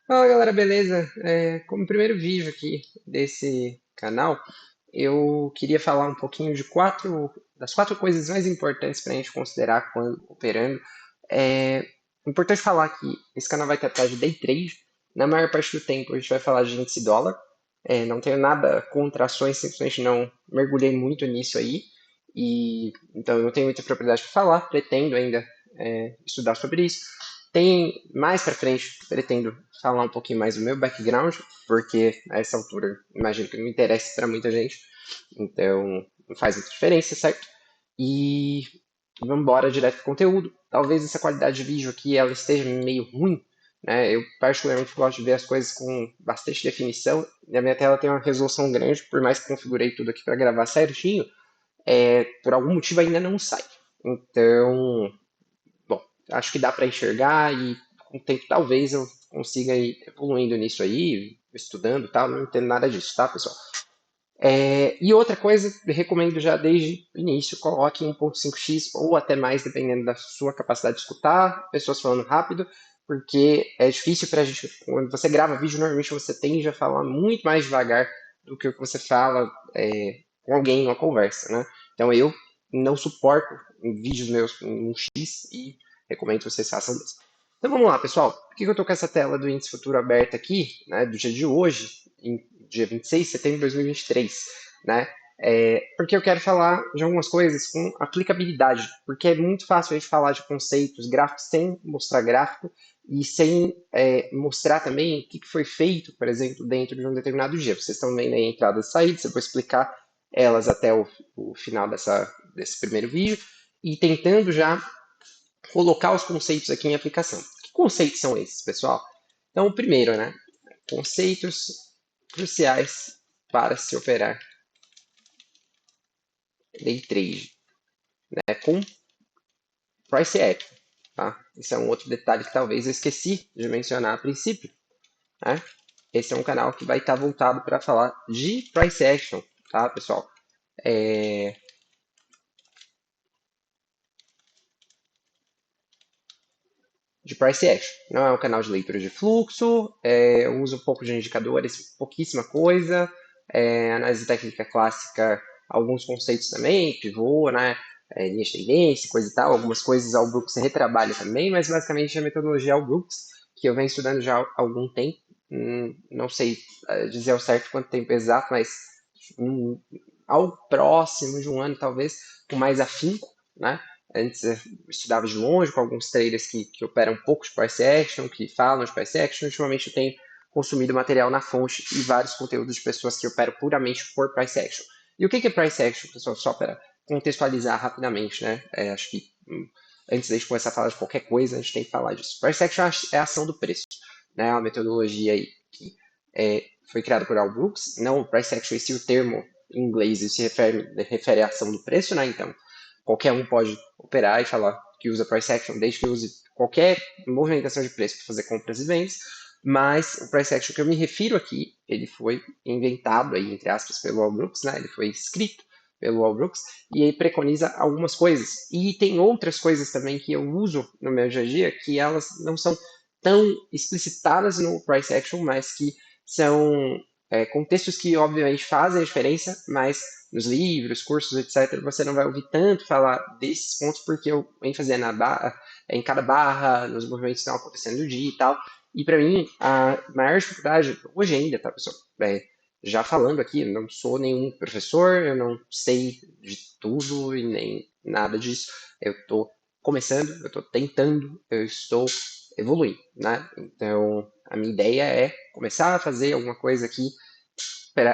Fala galera, beleza? Como primeiro vídeo aqui desse canal, eu queria falar um pouquinho de das quatro coisas mais importantes para a gente considerar quando operando. É importante falar que esse canal vai tratar de day trade. Na maior parte do tempo a gente vai falar de índice dólar. Não tenho nada contra ações, simplesmente não mergulhei muito nisso aí. E então eu não tenho muita propriedade para falar, pretendo ainda estudar sobre isso. Tem mais para frente, pretendo falar um pouquinho mais do meu background, porque a essa altura imagino que não interessa para muita gente, então não faz muita diferença, certo? E vamos embora direto pro conteúdo. Talvez essa qualidade de vídeo aqui ela esteja meio ruim, né? Eu particularmente gosto de ver as coisas com bastante definição. E a minha tela tem uma resolução grande, por mais que configurei tudo aqui para gravar certinho, por algum motivo ainda não sai. Então, bom, acho que dá para enxergar e com o tempo talvez eu consiga ir evoluindo nisso aí, estudando e tal, não entendo nada disso, tá, pessoal? E outra coisa, eu recomendo já desde o início, coloque 1.5x ou até mais, dependendo da sua capacidade de escutar, pessoas falando rápido, porque é difícil para a gente, quando você grava vídeo, normalmente você tende a falar muito mais devagar do que o que você fala com alguém em uma conversa, né? Então eu não suporto vídeos meus em 1x e recomendo que vocês façam isso. Então vamos lá, pessoal. Por que eu estou com essa tela do índice futuro aberta aqui, né, do dia de hoje, dia 26 de setembro de 2023, né? Porque eu quero falar de algumas coisas com aplicabilidade, porque é muito fácil a gente falar de conceitos gráficos sem mostrar gráfico e sem mostrar também o que foi feito, por exemplo, dentro de um determinado dia. Vocês estão vendo aí entradas e saídas, eu vou explicar elas até o final desse primeiro vídeo e tentando já colocar os conceitos aqui em aplicação. Que conceitos são esses, pessoal? Então, o primeiro, né? Conceitos cruciais para se operar day trade, né? Com price action, tá? Esse é um outro detalhe que talvez eu esqueci de mencionar a princípio, né? Esse é um canal que vai estar voltado para falar de price action, tá, pessoal? É, de price action. Não é um canal de leitura de fluxo, eu uso um pouco de indicadores, pouquíssima coisa, análise técnica clássica, alguns conceitos também, pivô, né? Linha de tendência, coisa e tal, algumas coisas ao Brooks retrabalha também, mas basicamente a metodologia ao Brooks, que eu venho estudando já há algum tempo, não sei dizer ao certo quanto tempo exato, mas algo próximo de um ano talvez, com mais afinco, né? Antes eu estudava de longe com alguns traders que operam um pouco de price action, que falam de price action. Ultimamente eu tenho consumido material na fonte e vários conteúdos de pessoas que operam puramente por price action. E o que é price action, pessoal? Só para contextualizar rapidamente, né? Acho que antes de a gente começar a falar de qualquer coisa, a gente tem que falar disso. Price action é a ação do preço, né? Uma metodologia aí que foi criada por Al Brooks. Não o price action, esse é o termo em inglês, isso se refere à ação do preço, né? Então, qualquer um pode operar e falar que usa price action, desde que use qualquer movimentação de preço para fazer compras e vendas, mas o price action que eu me refiro aqui, ele foi inventado aí, entre aspas, pelo Al Brooks, né? Ele foi escrito pelo Al Brooks e ele preconiza algumas coisas. E tem outras coisas também que eu uso no meu dia a dia que elas não são tão explicitadas no price action, mas que são contextos que obviamente fazem a diferença, mas nos livros, cursos, etc., você não vai ouvir tanto falar desses pontos porque eu ênfase é em cada barra, nos movimentos que estão acontecendo no dia e tal. E para mim, a maior dificuldade, hoje ainda, tá, pessoal? Já falando aqui, eu não sou nenhum professor, eu não sei de tudo e nem nada disso. Eu estou começando, eu estou tentando, eu estou evoluindo, né? Então, a minha ideia é começar a fazer alguma coisa aqui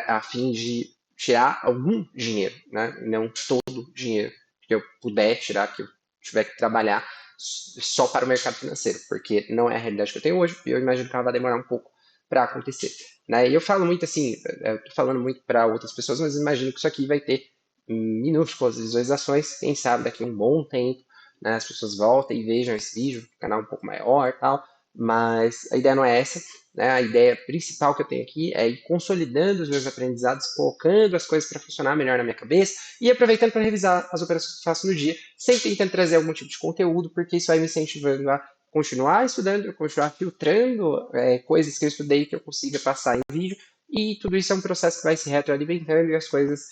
a fim de tirar algum dinheiro, né? Não todo o dinheiro que eu puder tirar, que eu tiver que trabalhar só para o mercado financeiro, porque não é a realidade que eu tenho hoje e eu imagino que ela vai demorar um pouco para acontecer. Né? E eu falo muito assim, eu estou falando muito para outras pessoas, mas imagino que isso aqui vai ter minúsculas visualizações, quem sabe daqui a um bom tempo, né, as pessoas voltem e vejam esse vídeo, canal um pouco maior e tal, mas a ideia não é essa, né? A ideia principal que eu tenho aqui é ir consolidando os meus aprendizados, colocando as coisas para funcionar melhor na minha cabeça e aproveitando para revisar as operações que eu faço no dia, sempre tentando trazer algum tipo de conteúdo, porque isso vai me incentivando a continuar estudando, continuar filtrando coisas que eu estudei que eu consiga passar em vídeo, e tudo isso é um processo que vai se retroalimentando e as coisas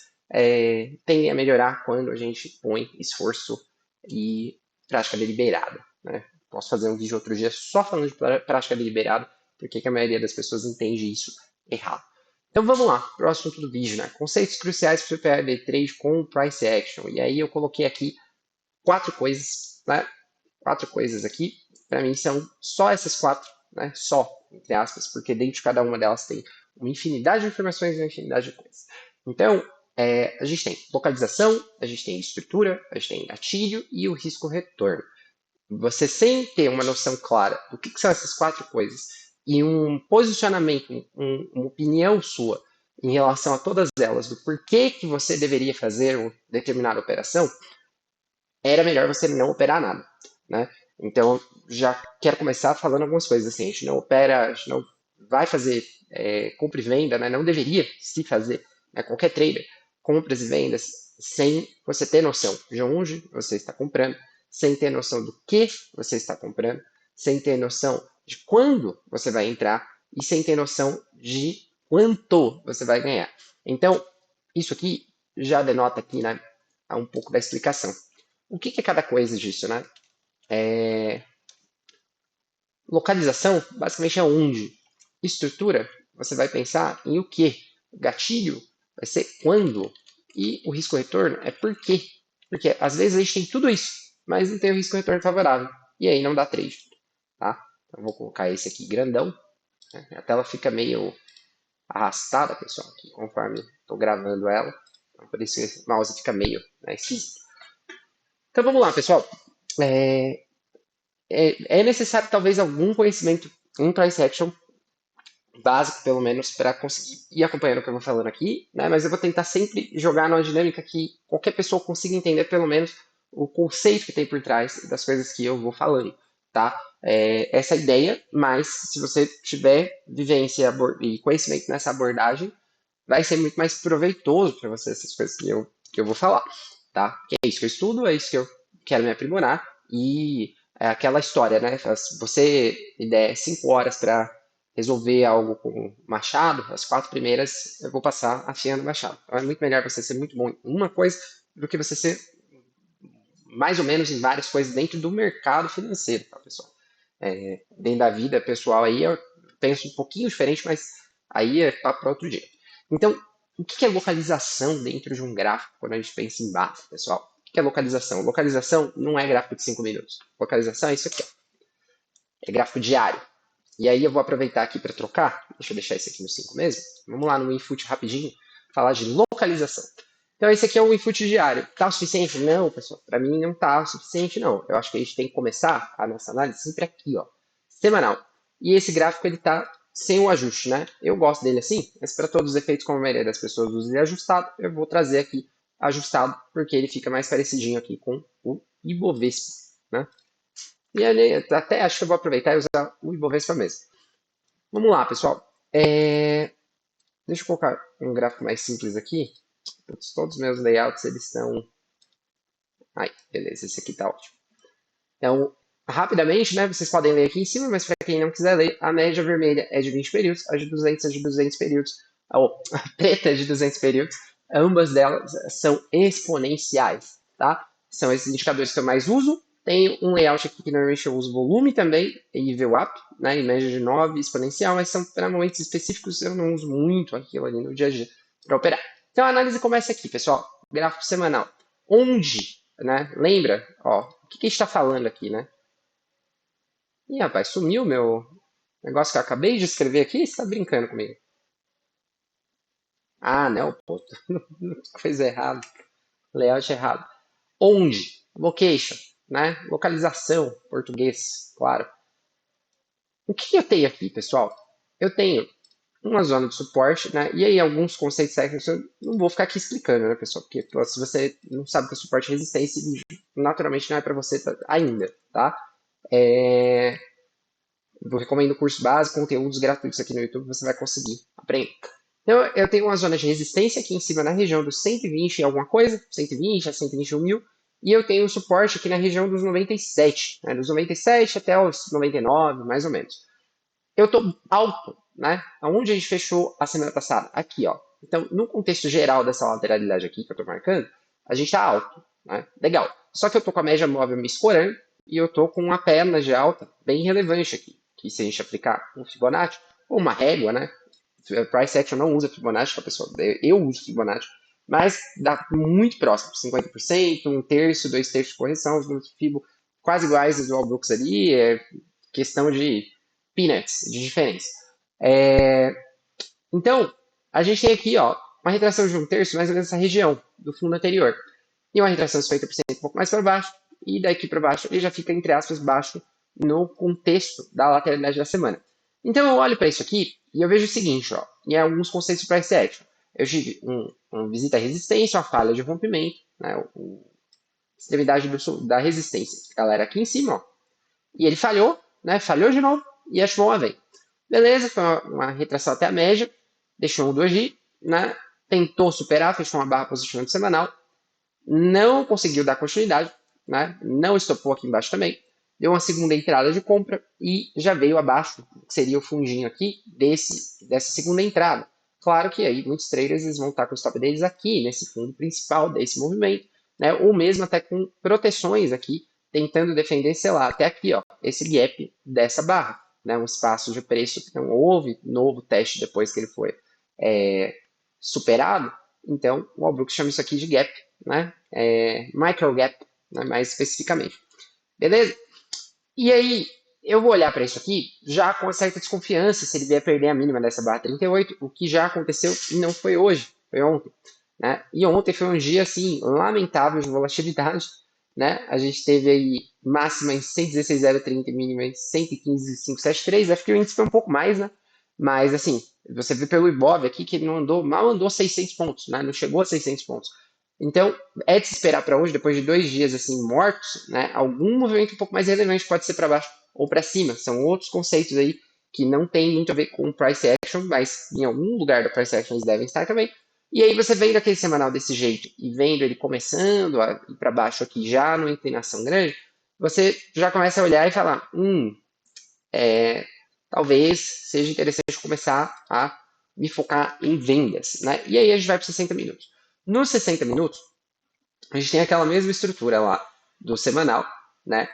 tendem a melhorar quando a gente põe esforço e prática deliberada, né? Posso fazer um vídeo outro dia só falando de prática deliberada, porque que a maioria das pessoas entende isso errado. Então vamos lá, para o assunto do vídeo, né? Conceitos cruciais para o day trade com price action. E aí eu coloquei aqui 4 coisas, né? 4 coisas aqui. Para mim são só essas 4, né? Só, entre aspas, porque dentro de cada uma delas tem uma infinidade de informações e uma infinidade de coisas. Então, a gente tem localização, a gente tem estrutura, a gente tem gatilho e o risco retorno. Você sem ter uma noção clara do que são essas 4 coisas e um posicionamento, uma opinião sua em relação a todas elas, do porquê que você deveria fazer uma determinada operação, era melhor você não operar nada, né? Então, já quero começar falando algumas coisas assim, a gente não opera, a gente não vai fazer compra e venda, né? Não deveria se fazer, né? Qualquer trader, compras e vendas, sem você ter noção de onde você está comprando, sem ter noção do que você está comprando, sem ter noção de quando você vai entrar e sem ter noção de quanto você vai ganhar. Então, isso aqui já denota aqui, né, um pouco da explicação. O que é cada coisa disso, né? Localização, basicamente é onde. Estrutura, você vai pensar em o que. Gatilho vai ser quando. E o risco-retorno é por quê. Porque às vezes a gente tem tudo isso, mas não tem o risco-retorno favorável. E aí não dá trade. Tá? Então, vou colocar esse aqui grandão. A tela fica meio arrastada, pessoal, aqui, conforme estou gravando ela. Então, por isso que o mouse fica meio esquisito. Então vamos lá, pessoal. É necessário talvez algum conhecimento em price action básico, pelo menos, para conseguir ir acompanhando o que eu vou falando aqui, né? Mas eu vou tentar sempre jogar numa dinâmica que qualquer pessoa consiga entender, pelo menos, o conceito que tem por trás das coisas que eu vou falando, tá? Essa é a ideia, mas se você tiver vivência e conhecimento nessa abordagem, vai ser muito mais proveitoso para você essas coisas que eu vou falar, tá? Que é isso que eu estudo, é isso que eu quero me aprimorar e é aquela história, né? Se você me der 5 horas para resolver algo com machado, as 4 primeiras eu vou passar afiando o machado. Então é muito melhor você ser muito bom em uma coisa do que você ser mais ou menos em várias coisas dentro do mercado financeiro, tá, pessoal? Dentro da vida pessoal aí eu penso um pouquinho diferente, mas aí é papo para outro dia. Então, o que é localização dentro de um gráfico quando a gente pensa em barra, pessoal? O que é localização? Localização não é gráfico de 5 minutos. Localização é isso aqui, ó. É gráfico diário. E aí eu vou aproveitar aqui para trocar. Deixa eu deixar esse aqui no 5 mesmo. Vamos lá no input rapidinho, falar de localização. Então esse aqui é o input diário. Tá o suficiente? Não, pessoal. Para mim não tá o suficiente, não. Eu acho que a gente tem que começar a nossa análise sempre aqui, ó. Semanal. E esse gráfico ele tá sem o ajuste, né? Eu gosto dele assim, mas para todos os efeitos, como a maioria das pessoas usa ele ajustado, eu vou trazer aqui ajustado, porque ele fica mais parecidinho aqui com o Ibovespa, né? E ali, até acho que eu vou aproveitar e usar o Ibovespa mesmo. Vamos lá, pessoal. Deixa eu colocar um gráfico mais simples aqui. Todos os meus layouts, eles estão... Aí, beleza, esse aqui tá ótimo. Então, rapidamente, né, vocês podem ler aqui em cima, mas para quem não quiser ler, a média vermelha é de 20 períodos, a de 200 é de 200 períodos, a preta é de 200 períodos, ambas delas são exponenciais, tá? São esses indicadores que eu mais uso. Tem um layout aqui que normalmente eu uso volume também, e VWAP, né, em média de 9, exponencial, mas são para momentos específicos, eu não uso muito aquilo ali no dia a dia para operar. Então a análise começa aqui, pessoal, gráfico semanal. Onde, né, lembra, ó, o que a gente está falando aqui, né? Ih, rapaz, sumiu meu negócio que eu acabei de escrever aqui? Você tá brincando comigo? Ah, não, pô, coisa errada, layout errado. Onde? Location, né? Localização, português, claro. O que eu tenho aqui, pessoal? Eu tenho uma zona de suporte, né? E aí alguns conceitos técnicos eu não vou ficar aqui explicando, né, pessoal? Porque pô, se você não sabe o que é suporte e resistência, naturalmente não é para você ainda, tá? Eu recomendo o curso básico, conteúdos gratuitos aqui no YouTube, você vai conseguir aprender. Então, eu tenho uma zona de resistência aqui em cima na região dos 120 e alguma coisa, 120 a 121 mil, e eu tenho um suporte aqui na região dos 97, né, dos 97 até os 99, mais ou menos. Eu estou alto, né? Aonde a gente fechou a semana passada? Aqui, ó. Então, no contexto geral dessa lateralidade aqui que eu estou marcando, a gente está alto, né? Legal. Só que eu estou com a média móvel me escorando e eu estou com uma perna de alta bem relevante aqui. Que se a gente aplicar um Fibonacci ou uma régua, né? Price Action não usa Fibonacci, tá, pessoal? Eu uso Fibonacci, mas dá muito próximo, 50%, um terço, dois terços de correção, os números Fibo quase iguais aos do All Brooks ali, é questão de peanuts de diferença. É, então, a gente tem aqui ó, uma retração de um terço mais ou menos nessa região do fundo anterior. E uma retração de 50% um pouco mais para baixo, e daqui para baixo ele já fica, entre aspas, baixo no contexto da lateralidade da semana. Então eu olho para isso aqui e eu vejo o seguinte, ó, em alguns conceitos de price action. Eu tive uma visita à resistência, uma falha de rompimento, né, extremidade da resistência. Galera, aqui em cima, ó, e ele falhou, né? Falhou de novo e achou uma vez. Beleza, foi uma retração até a média, deixou um 2G, né? Tentou superar, fechou uma barra positiva no semanal, não conseguiu dar continuidade, né? Não estopou aqui embaixo também, deu uma segunda entrada de compra e já veio abaixo, que seria o fundinho aqui dessa segunda entrada. Claro que aí muitos traders eles vão estar com o stop deles aqui, nesse fundo principal desse movimento, né? Ou mesmo até com proteções aqui, tentando defender, sei lá, até aqui, ó, esse gap dessa barra, né? Um espaço de preço que não houve novo teste depois que ele foi superado. Então, o Albrook chama isso aqui de gap, né? Micro gap, né? Mais especificamente. Beleza? E aí, eu vou olhar para isso aqui já com uma certa desconfiança se ele vier perder a mínima dessa barra 38, o que já aconteceu e não foi hoje, foi ontem. Né? E ontem foi um dia assim lamentável de volatilidade. Né? A gente teve aí máxima em 116,030 e mínima em 115,573. Acho que o índice foi um pouco mais, né? Mas assim, você vê pelo Ibov aqui que ele não andou, mal andou 600 pontos, né? Não chegou a 600 pontos. Então, é de se esperar para hoje, depois de 2 dias assim mortos, né? Algum movimento um pouco mais relevante pode ser para baixo ou para cima. São outros conceitos aí que não tem muito a ver com price action, mas em algum lugar da price action eles devem estar também. E aí você vendo aquele semanal desse jeito e vendo ele começando a ir para baixo aqui já numa inclinação grande, você já começa a olhar e falar, talvez seja interessante começar a me focar em vendas, né? E aí a gente vai para 60 minutos. Nos 60 minutos, a gente tem aquela mesma estrutura lá do semanal, né?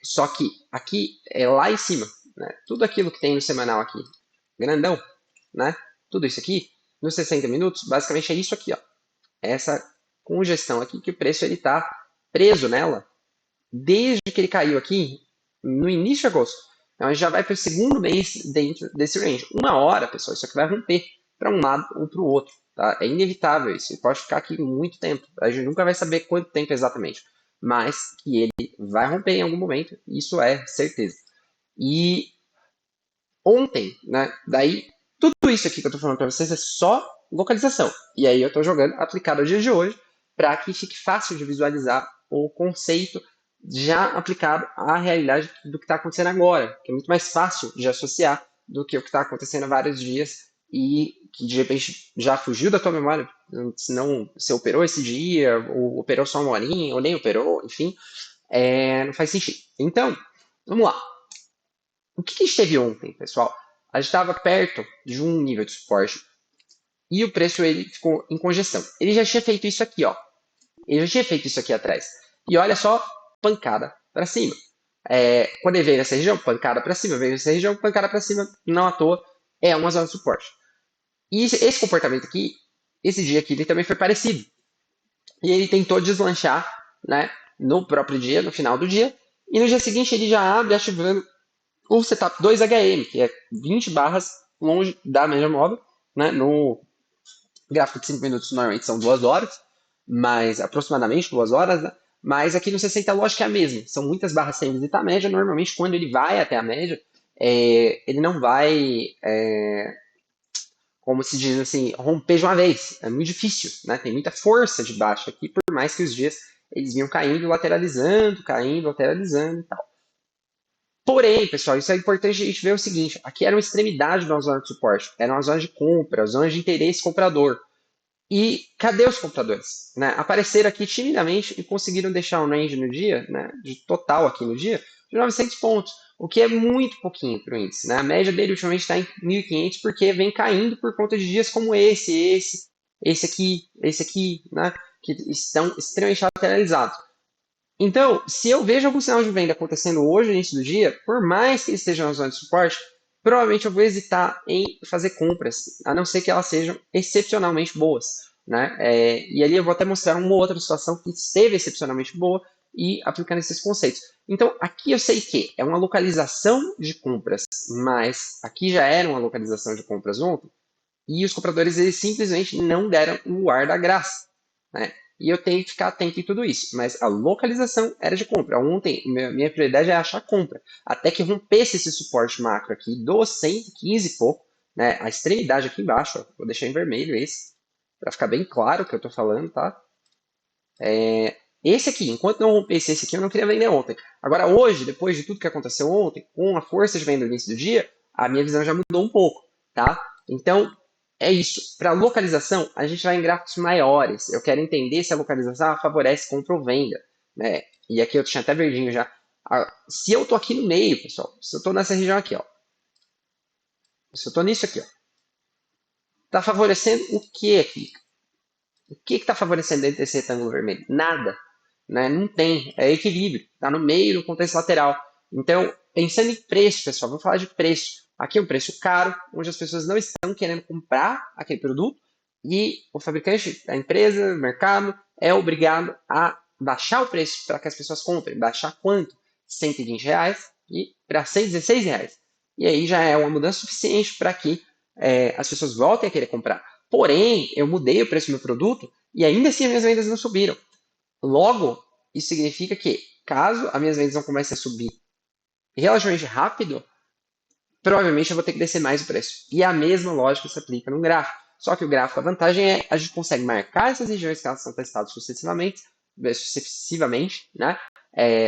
Só que aqui é lá em cima, né? Tudo aquilo que tem no semanal aqui, grandão, né? Tudo isso aqui, nos 60 minutos, basicamente é isso aqui, ó. Essa congestão aqui, que o preço ele está preso nela desde que ele caiu aqui no início de agosto. Então a gente já vai para o segundo mês dentro desse range. Uma hora, pessoal, isso aqui vai romper para um lado ou para o outro. Tá? É inevitável isso. Ele pode ficar aqui muito tempo. A gente nunca vai saber quanto tempo exatamente. Mas que ele vai romper em algum momento, isso é certeza. E ontem, né? Daí, tudo isso aqui que eu estou falando para vocês é só localização. E aí eu estou jogando aplicado ao dia de hoje para que fique fácil de visualizar o conceito já aplicado à realidade do que está acontecendo agora, que é muito mais fácil de associar do que o que está acontecendo há vários dias e que de repente já fugiu da tua memória, se não você operou esse dia, ou operou só uma horinha, ou nem operou, enfim, não faz sentido. Então, vamos lá. O que a gente teve ontem, pessoal? A gente estava perto de um nível de suporte e o preço ele ficou em congestão. Ele já tinha feito isso aqui, ó. Ele já tinha feito isso aqui atrás. E olha só, pancada para cima. Quando ele veio nessa região, pancada para cima. Veio nessa região, pancada para cima. Não à toa, é uma zona de suporte. E esse comportamento aqui, esse dia aqui, ele também foi parecido. E ele tentou deslanchar, né, no próprio dia, no final do dia. E no dia seguinte ele já abre ativando o setup 2HM, que é 20 barras longe da média móvel, né? No gráfico de 5 minutos normalmente são 2 horas, mas aproximadamente 2 horas, né? Mas aqui no 60 a lógica é a mesma, são muitas barras sem visitar a média, normalmente quando ele vai até a média, ele não vai, como se diz assim, romper de uma vez, é muito difícil, né? Tem muita força de baixo aqui, por mais que os dias eles vinham caindo, lateralizando, caindo, lateralizando e tal. Porém, pessoal, isso é importante a gente ver o seguinte: aqui era uma extremidade de uma zona de suporte, era uma zona de compra, zona de interesse comprador. E cadê os compradores? Né? Apareceram aqui timidamente e conseguiram deixar um range no dia, né, de total aqui no dia, de 900 pontos, o que é muito pouquinho para o índice. Né? A média dele ultimamente está em 1.500 porque vem caindo por conta de dias como esse aqui, né, que estão extremamente lateralizados. Então, se eu vejo algum sinal de venda acontecendo hoje no início do dia, por mais que ele esteja na zona de suporte, provavelmente eu vou hesitar em fazer compras, a não ser que elas sejam excepcionalmente boas. Né? E ali eu vou até mostrar uma outra situação que esteve excepcionalmente boa e aplicando esses conceitos. Então, aqui eu sei que é uma localização de compras, mas aqui já era uma localização de compras ontem, e os compradores eles simplesmente não deram o ar da graça. Né? E eu tenho que ficar atento em tudo isso. Mas a localização era de compra. Ontem, minha prioridade é achar compra. Até que rompesse esse suporte macro aqui do 115 e pouco, né? A extremidade aqui embaixo, ó, vou deixar em vermelho esse, para ficar bem claro o que eu estou falando, tá? Esse aqui, enquanto não rompesse esse aqui, eu não queria vender ontem. Agora, hoje, depois de tudo que aconteceu ontem, com a força de venda no início do dia, a minha visão já mudou um pouco, tá? Então, é isso. Para localização, a gente vai em gráficos maiores. Eu quero entender se a localização favorece compra ou venda, né? E aqui eu tinha até verdinho já. Se eu tô aqui no meio, pessoal, se eu tô nessa região aqui, ó, se eu tô nisso aqui, ó, tá favorecendo o que aqui? O que está favorecendo dentro desse retângulo vermelho? Nada. Né? Não tem. É equilíbrio. Está no meio do contexto lateral. Então, pensando em preço, pessoal, vou falar de preço. Aqui é um preço caro, onde as pessoas não estão querendo comprar aquele produto e o fabricante, a empresa, o mercado, é obrigado a baixar o preço para que as pessoas comprem. Baixar quanto? R$ 120 e para R$ 116. E aí já é uma mudança suficiente para que as pessoas voltem a querer comprar. Porém, eu mudei o preço do meu produto e ainda assim as minhas vendas não subiram. Logo, isso significa que, caso as minhas vendas não comecem a subir relativamente rápido, provavelmente eu vou ter que descer mais o preço. E a mesma lógica se aplica no gráfico. Só que o gráfico, a vantagem é a gente consegue marcar essas regiões que elas são testadas sucessivamente, né?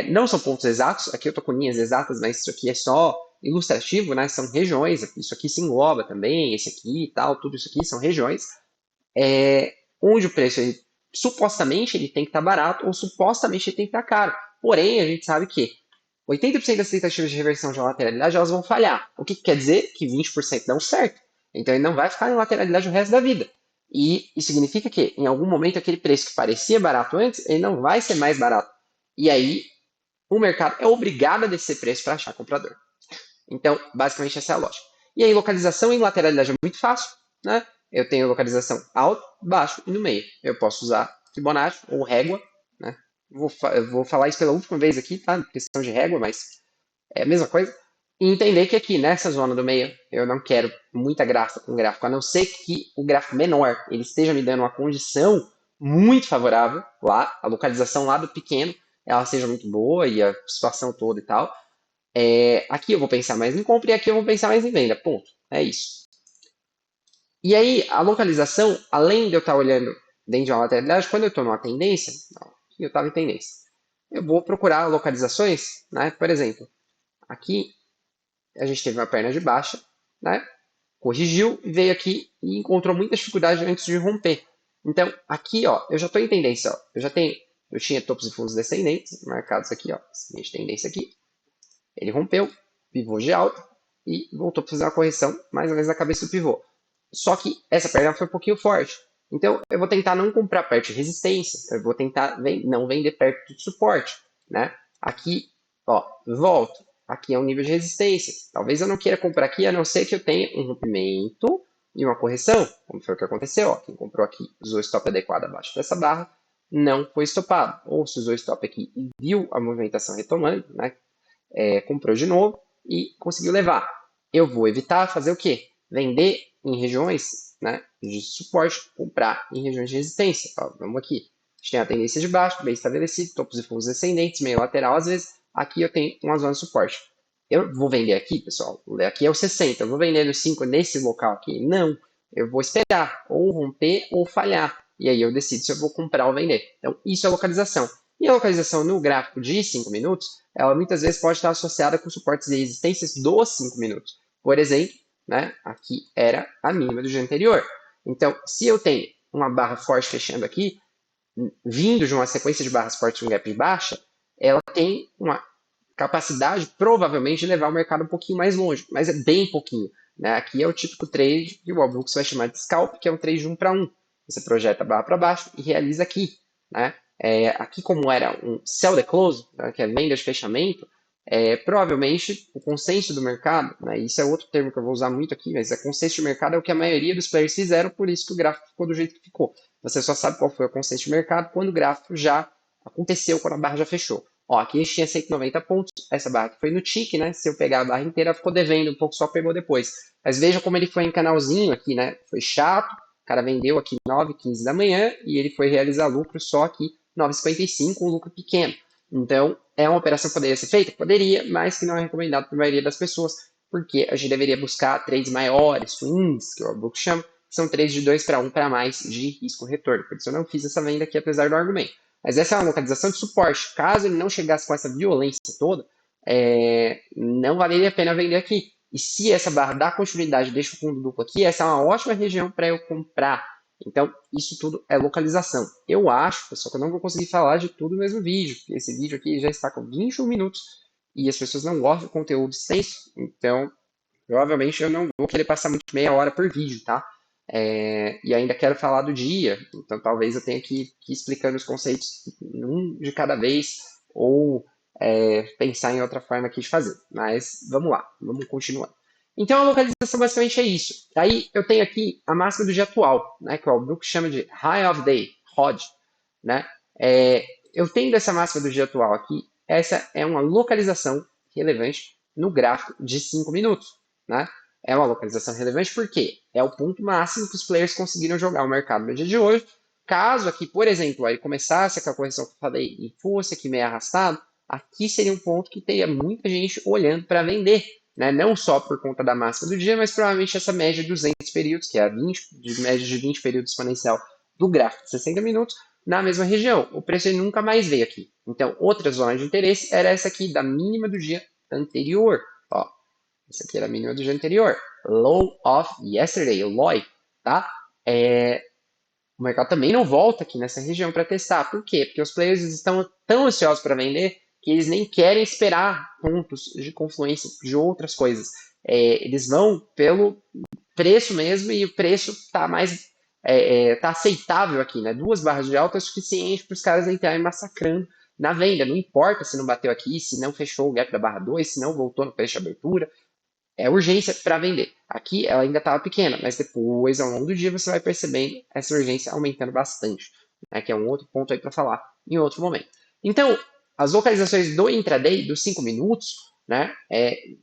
Não são pontos exatos, aqui eu estou com linhas exatas, mas isso aqui é só ilustrativo, né? São regiões, isso aqui se engloba também, esse aqui e tal, tudo isso aqui são regiões, onde o preço supostamente ele tem que estar barato ou supostamente ele tem que estar caro. Porém, a gente sabe que 80% das tentativas de reversão de lateralidade elas vão falhar. O que quer dizer? Que 20% dão certo. Então ele não vai ficar em lateralidade o resto da vida. E isso significa que em algum momento aquele preço que parecia barato antes, ele não vai ser mais barato. E aí o mercado é obrigado a descer preço para achar comprador. Então, basicamente essa é a lógica. E aí localização em lateralidade é muito fácil, né? Eu tenho localização alto, baixo e no meio. Eu posso usar Fibonacci ou régua, né? Eu vou falar isso pela última vez aqui, tá? Questão de régua, mas é a mesma coisa. E entender que aqui nessa zona do meio eu não quero muita graça com gráfico, a não ser que o gráfico menor ele esteja me dando uma condição muito favorável lá, a localização lá do pequeno ela seja muito boa e a situação toda e tal. Aqui eu vou pensar mais em compra e aqui eu vou pensar mais em venda. Ponto. É isso. E aí, a localização, além de eu estar olhando dentro de uma lateralidade, quando eu estou numa tendência, aqui eu estava em tendência, eu vou procurar localizações, né? Por exemplo, aqui a gente teve uma perna de baixa, né? Corrigiu, veio aqui e encontrou muita dificuldade antes de romper. Então, aqui, ó, eu já estou em tendência, ó. Eu tinha topos e fundos descendentes marcados aqui, ó, seguinte tendência aqui. Ele rompeu, pivô de alta e voltou para fazer uma correção mais ou menos na cabeça do pivô. Só que essa perna foi um pouquinho forte. Então eu vou tentar não comprar perto de resistência, eu vou tentar não vender perto de suporte, né? Aqui, ó, volto. Aqui é um nível de resistência. Talvez eu não queira comprar aqui, a não ser que eu tenha um rompimento e uma correção, como foi o que aconteceu. Ó. Quem comprou aqui usou o stop adequado abaixo dessa barra, não foi estopado. Ou se usou o stop aqui e viu a movimentação retomando, né? Comprou de novo e conseguiu levar. Eu vou evitar fazer o quê? Vender em regiões, né, de suporte, comprar em regiões de resistência. Ó, vamos aqui. A gente tem a tendência de baixo, bem estabelecido, topos e fundos descendentes, meio lateral às vezes. Aqui eu tenho uma zona de suporte. Eu vou vender aqui, pessoal. Aqui é o 60. Eu vou vender no 5 nesse local aqui? Não. Eu vou esperar ou romper ou falhar. E aí eu decido se eu vou comprar ou vender. Então, isso é localização. E a localização no gráfico de 5 minutos, ela muitas vezes pode estar associada com suportes e resistências dos 5 minutos. Por exemplo, né, aqui era a mínima do dia anterior. Então, se eu tenho uma barra forte fechando aqui, vindo de uma sequência de barras fortes de um gap de baixa, ela tem uma capacidade, provavelmente, de levar o mercado um pouquinho mais longe, mas é bem pouquinho. Né? Aqui é o típico trade que o Wallbox vai chamar de scalp, que é um trade de 1 para 1. Você projeta a barra para baixo e realiza aqui. Né? Aqui, como era um sell the close, né, que é venda de fechamento, provavelmente o consenso do mercado, né, isso é outro termo que eu vou usar muito aqui, mas consenso de mercado é o que a maioria dos players fizeram, por isso que o gráfico ficou do jeito que ficou. Você só sabe qual foi o consenso de mercado quando o gráfico já aconteceu, quando a barra já fechou. Ó, aqui a gente tinha 190 pontos, essa barra aqui foi no tick, né? Se eu pegar a barra inteira, ela ficou devendo um pouco, só pegou depois. Mas veja como ele foi em canalzinho aqui, né? Foi chato, o cara vendeu aqui 9h15 da manhã e ele foi realizar lucro só aqui 9h55, um lucro pequeno. Então, é uma operação que poderia ser feita? Poderia, mas que não é recomendado para a maioria das pessoas, porque a gente deveria buscar trades maiores, swings, que o Brook chama, que são trades de 2 para 1 para mais de risco-retorno. Por isso eu não fiz essa venda aqui, apesar do argumento. Mas essa é uma localização de suporte. Caso ele não chegasse com essa violência toda, não valeria a pena vender aqui. E se essa barra dá continuidade, deixa o fundo duplo aqui, essa é uma ótima região para eu comprar. Então, isso tudo é localização. Eu acho, pessoal, que eu não vou conseguir falar de tudo no mesmo vídeo, porque esse vídeo aqui já está com 21 minutos e as pessoas não gostam de conteúdo extenso, então, provavelmente eu não vou querer passar muito meia hora por vídeo, tá? E ainda quero falar do dia, então talvez eu tenha que ir explicando os conceitos um de cada vez, ou pensar em outra forma aqui de fazer. Mas vamos lá, vamos continuar. Então a localização basicamente é isso. Aí eu tenho aqui a máxima do dia atual, né, que o Albrook chama de High of Day, HOD. Né? Eu tenho essa máxima do dia atual aqui, essa é uma localização relevante no gráfico de 5 minutos. Né? É uma localização relevante porque é o ponto máximo que os players conseguiram jogar o mercado no dia de hoje. Caso aqui, por exemplo, aí começasse aquela correção que eu falei e fosse aqui meio arrastado, aqui seria um ponto que teria muita gente olhando para vender. Né? Não só por conta da máxima do dia, mas provavelmente essa média de 200 períodos, que é a média de 20 períodos exponencial do gráfico de 60 minutos, na mesma região. O preço ele nunca mais veio aqui. Então, outra zona de interesse era essa aqui, da mínima do dia anterior. Ó, essa aqui era a mínima do dia anterior. Low of yesterday, o LOI, tá? O mercado também não volta aqui nessa região para testar. Por quê? Porque os players estão tão ansiosos para vender que eles nem querem esperar pontos de confluência de outras coisas. Eles vão pelo preço mesmo e o preço está mais tá aceitável aqui, né? 2 barras de alta é suficiente para os caras entrarem massacrando na venda. Não importa se não bateu aqui, se não fechou o gap da barra 2, se não voltou no preço de abertura. É urgência para vender. Aqui ela ainda estava pequena, mas depois, ao longo do dia, você vai percebendo essa urgência aumentando bastante, né? Que é um outro ponto aí para falar em outro momento. Então, as localizações do intraday, dos 5 minutos, né?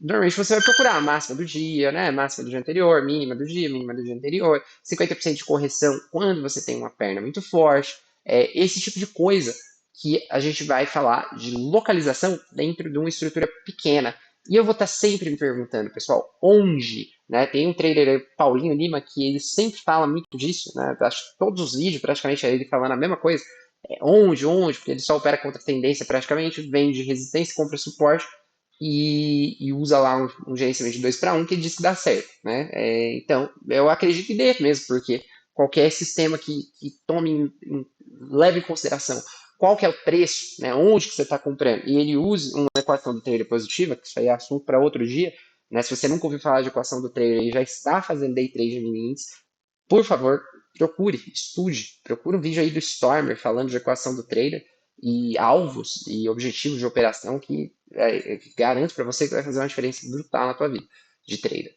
Normalmente você vai procurar a máxima do dia, né? Máxima do dia anterior, mínima do dia, mínima do dia anterior, 50% de correção quando você tem uma perna muito forte, esse tipo de coisa que a gente vai falar de localização dentro de uma estrutura pequena. E eu vou estar sempre me perguntando, pessoal, onde? Né? Tem um trader, Paulinho Lima, que ele sempre fala muito disso, né? Acho que todos os vídeos praticamente é ele falando a mesma coisa. Onde? Porque ele só opera contra tendência praticamente, vende resistência, compra suporte e usa lá um gerenciamento de 2 para 1 que ele diz que dá certo. Né? Então, eu acredito que dê mesmo, porque qualquer sistema que tome, leve em consideração qual que é o preço, né, onde que você está comprando, e ele use uma equação do trader positiva, que isso aí é assunto para outro dia, né, se você nunca ouviu falar de equação do trader e já está fazendo day trade em mini índice, por favor, procure, estude, procure um vídeo aí do Stormer falando de equação do trader e alvos e objetivos de operação que garanto para você que vai fazer uma diferença brutal na tua vida de trader.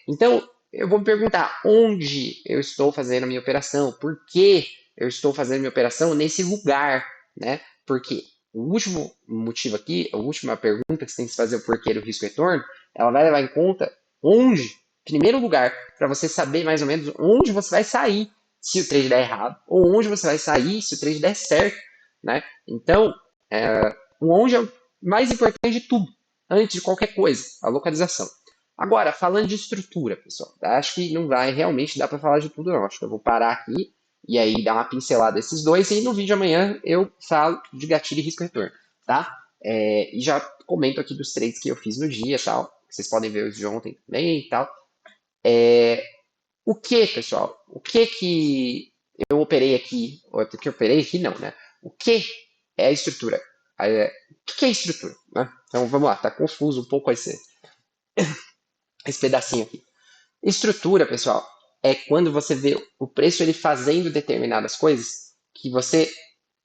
Então, eu vou me perguntar onde eu estou fazendo a minha operação, por que eu estou fazendo minha operação nesse lugar, né? Porque o último motivo aqui, a última pergunta que você tem que fazer, o porquê do risco-retorno, ela vai levar em conta onde, primeiro lugar, para você saber mais ou menos onde você vai sair se o trade der errado, ou onde você vai sair se o trade der certo, né? Então, o onde é o mais importante de tudo, antes de qualquer coisa, a localização. Agora, falando de estrutura, pessoal, acho que não vai realmente dar para falar de tudo, não. Acho que eu vou parar aqui e aí dar uma pincelada desses dois, e no vídeo amanhã eu falo de gatilho e risco-retorno, tá? E já comento aqui dos trades que eu fiz no dia e tal, vocês podem ver os de ontem também e tal. O que, pessoal? o que eu operei aqui, ou o que eu operei aqui não, né? O que é a estrutura? O que é estrutura? Né? Então vamos lá, tá confuso um pouco esse pedacinho aqui. Estrutura, pessoal, é quando você vê o preço ele fazendo determinadas coisas que você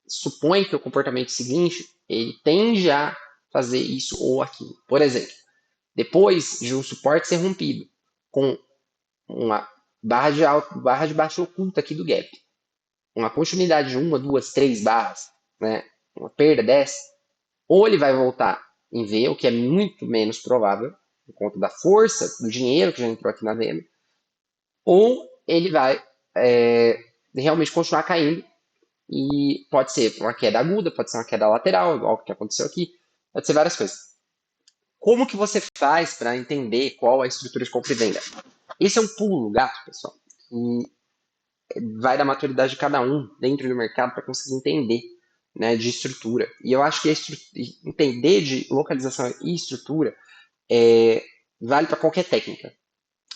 supõe que o comportamento seguinte ele tende a fazer isso ou aquilo. Por exemplo, depois de um suporte ser rompido com uma barra de baixo oculta aqui do gap, uma continuidade de uma, duas, três barras, né, uma perda dessa, ou ele vai voltar em V, o que é muito menos provável, por conta da força do dinheiro que já entrou aqui na venda, ou ele vai realmente continuar caindo e pode ser uma queda aguda, pode ser uma queda lateral, igual o que aconteceu aqui, pode ser várias coisas. Como que você faz para entender qual é a estrutura de compra e venda? Esse é um pulo do gato, pessoal, e vai da maturidade de cada um dentro do mercado para conseguir entender, né, de estrutura. E eu acho que entender de localização e estrutura vale para qualquer técnica.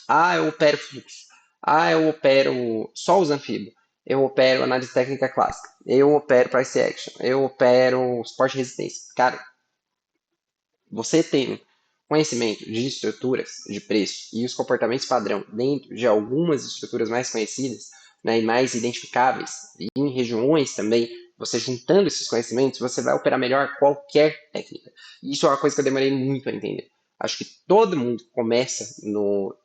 Ah, eu opero fluxo. Ah, eu opero só os anfíbios. Eu opero análise técnica clássica. Eu opero price action. Eu opero suporte e resistência. Cara, você tem conhecimento de estruturas de preço e os comportamentos padrão dentro de algumas estruturas mais conhecidas, né, e mais identificáveis, e em regiões também, você juntando esses conhecimentos, você vai operar melhor qualquer técnica. E isso é uma coisa que eu demorei muito a entender. Acho que todo mundo começa no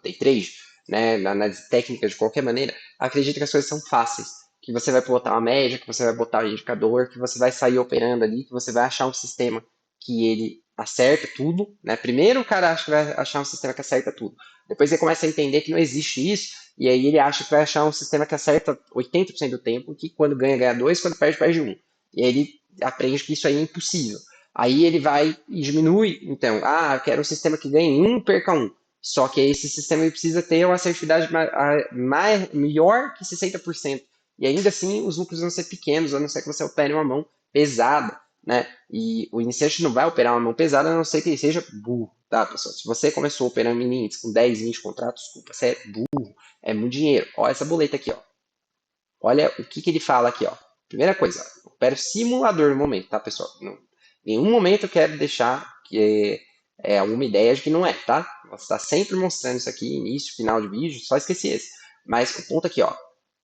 day trade, né, na análise técnica de qualquer maneira, acredita que as coisas são fáceis, que você vai botar uma média, que você vai botar um indicador, que você vai sair operando ali, que você vai achar um sistema que ele acerta tudo, né? Primeiro o cara acha que vai achar um sistema que acerta tudo. Depois ele começa a entender que não existe isso, e aí ele acha que vai achar um sistema que acerta 80% do tempo, que quando ganha, ganha 2, quando perde, perde 1. E aí ele aprende que isso aí é impossível. Aí ele vai e diminui, então, eu quero um sistema que ganhe 1, perca 1. Só que esse sistema ele precisa ter uma assertividade melhor que 60%. E ainda assim os lucros vão ser pequenos, a não ser que você opere uma mão pesada, né? E o iniciante não vai operar uma mão pesada, a não ser que ele seja burro, tá, pessoal? Se você começou operando mini índice com 10, 20 contratos, desculpa, você é burro, é muito dinheiro. Olha essa boleta aqui, ó. Olha o que ele fala aqui, ó. Primeira coisa, eu opero simulador no momento, tá, pessoal? Não, em nenhum momento eu quero deixar que alguma ideia de que não é, tá? Você está sempre mostrando isso aqui, início, final de vídeo, só esqueci esse. Mas o ponto aqui, ó.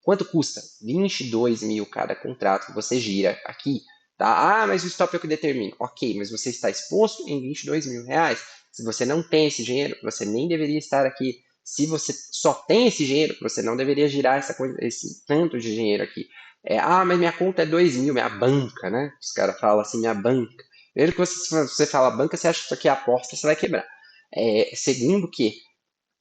Quanto custa? 22 mil cada contrato que você gira aqui. Tá? Mas o stop é o que determina. Ok, mas você está exposto em 22 mil reais. Se você não tem esse dinheiro, você nem deveria estar aqui. Se você só tem esse dinheiro, você não deveria girar esse tanto de dinheiro aqui. Mas minha conta é 2 mil, minha banca, né? Os caras falam assim, minha banca. Primeiro que você fala banca, você acha que isso aqui é aposta, você vai quebrar. Segundo que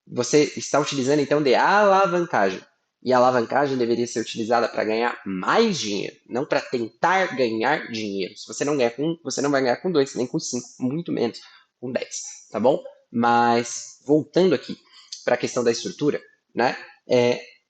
você está utilizando então de alavancagem. E a alavancagem deveria ser utilizada para ganhar mais dinheiro, não para tentar ganhar dinheiro. Se você não ganhar com um, você não vai ganhar com dois, nem com cinco, muito menos com 10, tá bom? Mas voltando aqui para a questão da estrutura, né?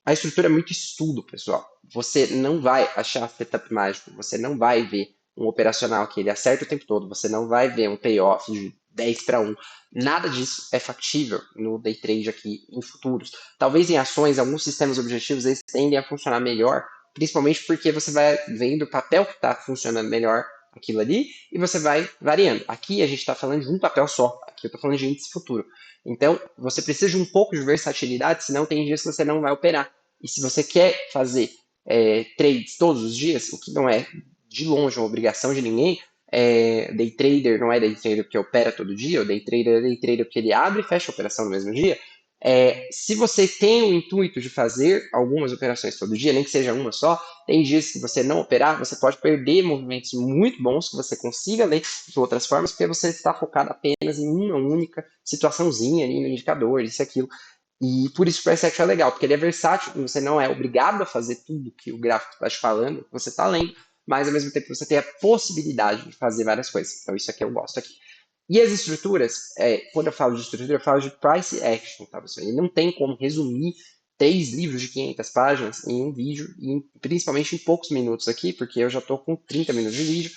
A estrutura é muito estudo, pessoal. Você não vai achar setup mágico, você não vai ver um operacional que ele acerta o tempo todo, você não vai ver um payoff de 10 para 1. Nada disso é factível no day trade aqui em futuros. Talvez em ações, alguns sistemas objetivos eles tendem a funcionar melhor, principalmente porque você vai vendo o papel que está funcionando melhor aquilo ali e você vai variando. Aqui a gente está falando de um papel só, aqui eu estou falando de índice futuro. Então você precisa de um pouco de versatilidade, senão tem dias que você não vai operar. E se você quer fazer trades todos os dias, o que não é de longe uma obrigação de ninguém, day trader não é day trader porque opera todo dia, o day trader é day trader porque ele abre e fecha a operação no mesmo dia. Se você tem o intuito de fazer algumas operações todo dia, nem que seja uma só, tem dias que você não operar, você pode perder movimentos muito bons que você consiga ler de outras formas, porque você está focado apenas em uma única situaçãozinha ali no indicador, isso e aquilo. E por isso o price action é legal, porque ele é versátil, você não é obrigado a fazer tudo que o gráfico está te falando, você está lendo, mas ao mesmo tempo você tem a possibilidade de fazer várias coisas. Então isso aqui eu gosto aqui. E as estruturas, quando eu falo de estrutura, eu falo de price action, tá, pessoal? E não tem como resumir 3 livros de 500 páginas em um vídeo, e principalmente em poucos minutos aqui, porque eu já estou com 30 minutos de vídeo,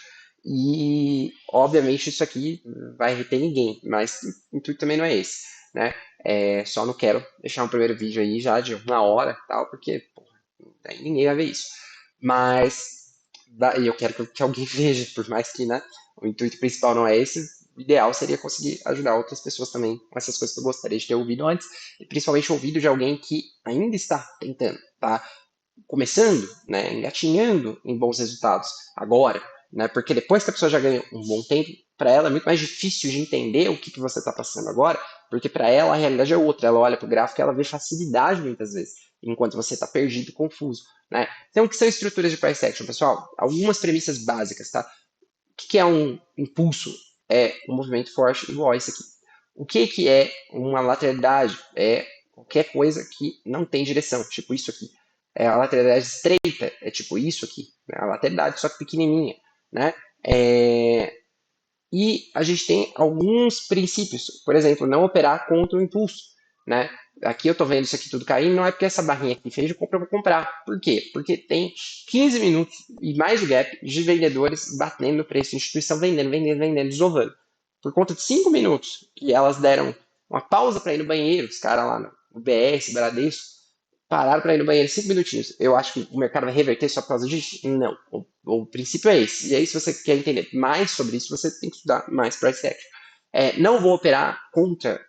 e obviamente isso aqui vai reter ninguém, mas o intuito também não é esse, né? Só não quero deixar um primeiro vídeo aí já de 1 hora e tal, porque porra, aí ninguém vai ver isso. Mas e eu quero que alguém veja, por mais que, né, o intuito principal não é esse, o ideal seria conseguir ajudar outras pessoas também com essas coisas que eu gostaria de ter ouvido antes, e principalmente ouvido de alguém que ainda está tentando, tá? Começando, né, engatinhando em bons resultados agora, né, porque depois que a pessoa já ganha um bom tempo, para ela é muito mais difícil de entender o que você está passando agora, porque para ela a realidade é outra. Ela olha para o gráfico e ela vê facilidade muitas vezes, enquanto você está perdido e confuso. Né? Então, o que são estruturas de price action, pessoal? Algumas premissas básicas, tá? O que é um impulso? É um movimento forte igual esse aqui. O que é uma lateralidade? É qualquer coisa que não tem direção, tipo isso aqui. A lateralidade estreita é tipo isso aqui, né? A lateralidade só que pequenininha, né? E a gente tem alguns princípios, por exemplo, não operar contra o impulso, né? Aqui eu estou vendo isso aqui tudo caindo, não é porque essa barrinha aqui fez de compra, eu vou comprar. Por quê? Porque tem 15 minutos e mais o gap de vendedores batendo no preço, instituição vendendo, vendendo, vendendo, desovando. Por conta de 5 minutos, que elas deram uma pausa para ir no banheiro, os caras lá no BS, Bradesco, pararam para ir no banheiro 5 minutinhos. Eu acho que o mercado vai reverter só por causa disso? Não. O princípio é esse. E aí, se você quer entender mais sobre isso, você tem que estudar mais price action. Não vou operar contra,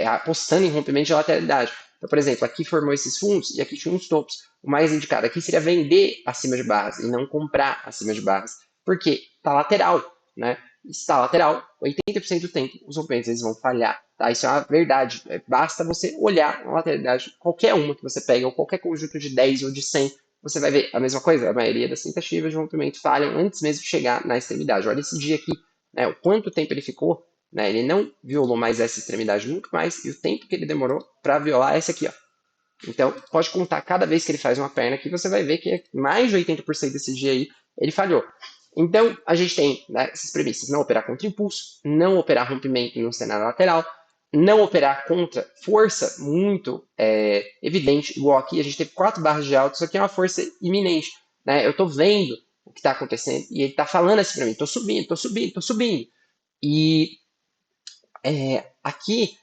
apostando em rompimento de lateralidade. Então, por exemplo, aqui formou esses fundos e aqui tinha uns topos. O mais indicado aqui seria vender acima de barras e não comprar acima de barras. Por quê? Está lateral, né? Está lateral, 80% do tempo os rompimentos eles vão falhar. Tá? Isso é uma verdade. Basta você olhar a lateralidade, qualquer uma que você pega, ou qualquer conjunto de 10 ou de 100, você vai ver a mesma coisa. A maioria das tentativas de rompimento falham antes mesmo de chegar na extremidade. Olha esse dia aqui, né? O quanto tempo ele ficou, né? Ele não violou mais essa extremidade nunca mais, e o tempo que ele demorou para violar essa aqui, ó. Então, pode contar cada vez que ele faz uma perna aqui, você vai ver que mais de 80% desse dia aí ele falhou. Então, a gente tem, né, essas premissas: não operar contra impulso, não operar rompimento no cenário lateral, não operar contra força muito evidente, igual aqui, a gente teve 4 barras de alta, isso aqui é uma força iminente. Né? Eu estou vendo o que está acontecendo e ele está falando assim para mim: estou subindo, estou subindo, estou subindo. E aqui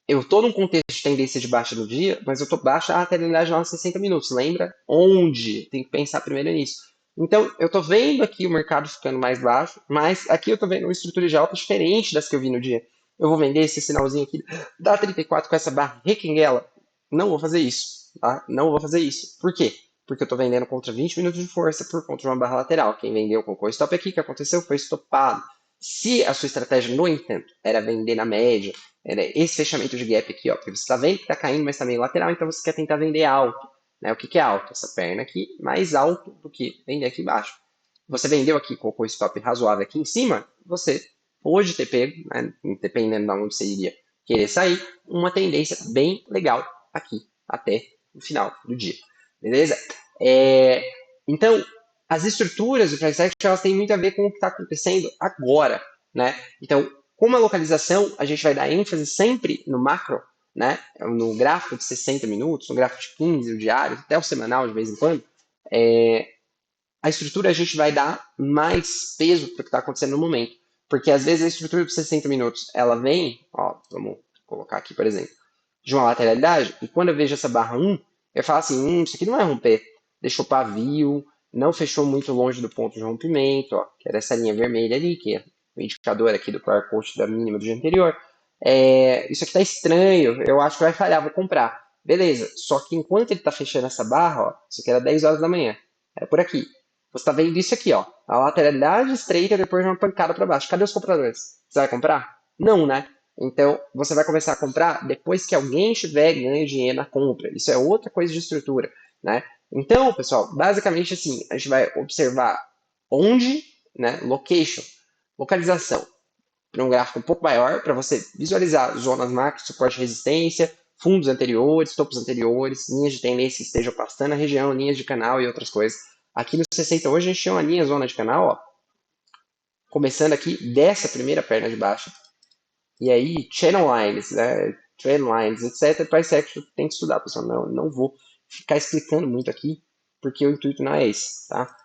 eu estou num contexto de tendência de baixa no dia, mas eu estou baixa a lateralidade lá nos 60 minutos. Lembra? Onde? Tem que pensar primeiro nisso. Então, eu estou vendo aqui o mercado ficando mais baixo, mas aqui eu estou vendo uma estrutura de alta diferente das que eu vi no dia. Eu vou vender esse sinalzinho aqui da 34 com essa barra requenguela. Não vou fazer isso. Tá? Não vou fazer isso. Por quê? Porque eu estou vendendo contra 20 minutos de força por conta de uma barra lateral. Quem vendeu colocou stop aqui, o que aconteceu? Foi estopado. Se a sua estratégia, no entanto, era vender na média, era esse fechamento de gap aqui, ó, porque você está vendo que está caindo, mas está meio lateral, então você quer tentar vender alto. Né? O que é alto? Essa perna aqui, mais alto do que vender aqui embaixo. Você vendeu aqui, colocou o stop razoável aqui em cima, você pode ter pego, né, dependendo de onde você iria querer sair, uma tendência bem legal aqui, até o final do dia. Beleza? Então, as estruturas do price action elas têm muito a ver com o que está acontecendo agora. Né? Então, como a localização, a gente vai dar ênfase sempre no macro, né? No gráfico de 60 minutos, no gráfico de 15, o diário, até o semanal de vez em quando. A estrutura a gente vai dar mais peso para o que está acontecendo no momento. Porque às vezes a estrutura de 60 minutos, ela vem, ó, vamos colocar aqui, por exemplo, de uma lateralidade, e quando eu vejo essa barra 1, eu falo assim, isso aqui não vai romper. Deixou pavio, não fechou muito longe do ponto de rompimento, ó, que era essa linha vermelha ali, que é o indicador aqui do prior coach da mínima do dia anterior. Isso aqui tá estranho, eu acho que vai falhar, vou comprar. Beleza, só que enquanto ele tá fechando essa barra, ó, isso aqui era 10 horas da manhã, era por aqui. Você está vendo isso aqui, ó, a lateralidade estreita depois de uma pancada para baixo. Cadê os compradores? Você vai comprar? Não, né? Então, você vai começar a comprar depois que alguém estiver ganhando dinheiro na compra. Isso é outra coisa de estrutura, né? Então, pessoal, basicamente assim, a gente vai observar onde, né, location, localização, para um gráfico um pouco maior, para você visualizar zonas macro, suporte e resistência, fundos anteriores, topos anteriores, linhas de tendência que estejam passando a região, linhas de canal e outras coisas. Aqui no 60 hoje a gente tem uma linha zona de canal, ó, começando aqui dessa primeira perna de baixo, e aí channel lines, né, trend lines, etc. Price action tem que estudar, pessoal. Não vou ficar explicando muito aqui, porque o intuito não é esse, tá?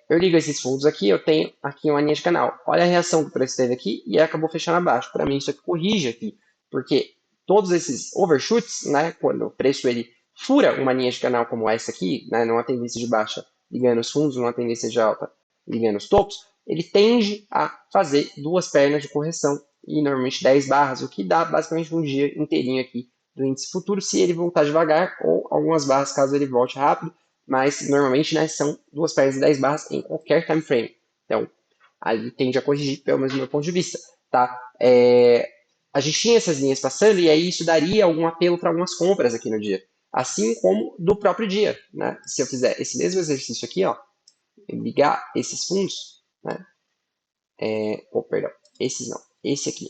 Eu ligo esses fundos aqui, eu tenho aqui uma linha de canal. Olha a reação que o preço teve aqui e acabou fechando abaixo. Para mim, isso aqui corrige aqui, porque todos esses overshoots, né, quando o preço ele fura uma linha de canal como essa aqui, né, numa tendência de baixa ligando os fundos, numa tendência de alta ligando os topos, ele tende a fazer duas pernas de correção e normalmente 10 barras, o que dá basicamente um dia inteirinho aqui do índice futuro, se ele voltar devagar, ou algumas barras caso ele volte rápido, mas normalmente, né, são duas pernas de 10 barras em qualquer time frame. Então, ali tende a corrigir, pelo menos do meu ponto de vista. Tá? A gente tinha essas linhas passando e aí isso daria algum apelo para algumas compras aqui no dia. Assim como do próprio dia. Né? Se eu fizer esse mesmo exercício aqui, ó, ligar esses fundos, né? Perdão, esses não, esse aqui,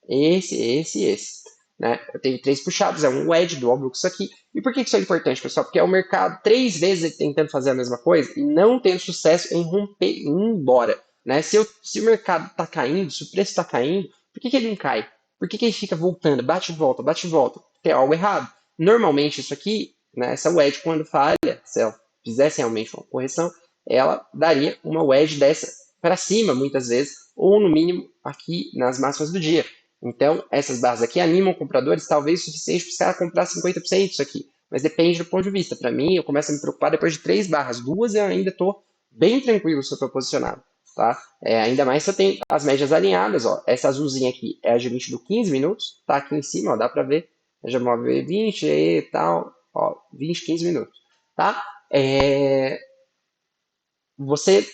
esse, né? Eu tenho três puxados, é um wedge do Obrux aqui. E por que isso é importante, pessoal? Porque é o mercado 3 vezes tentando fazer a mesma coisa e não tendo sucesso em romper e ir embora. Né? Se o mercado está caindo, se o preço está caindo, por que ele não cai? Por que ele fica voltando? Bate e volta, bate e volta. Tem algo errado. Normalmente isso aqui, né, essa wedge quando falha, se ela fizesse realmente uma correção, ela daria uma wedge dessa para cima, muitas vezes, ou no mínimo aqui nas máximas do dia. Então, essas barras aqui animam compradores, talvez o suficiente para os caras comprar 50% disso aqui. Mas depende do ponto de vista. Para mim, eu começo a me preocupar depois de 3 barras. 2 eu ainda estou bem tranquilo se eu estou posicionado. Tá? Ainda mais se eu tenho as médias alinhadas. Ó. Essa azulzinha aqui é a de 20 do 15 minutos. Tá aqui em cima, ó, dá para ver. Eu já move 20 e tal. Ó, 20, 15 minutos. Tá? Você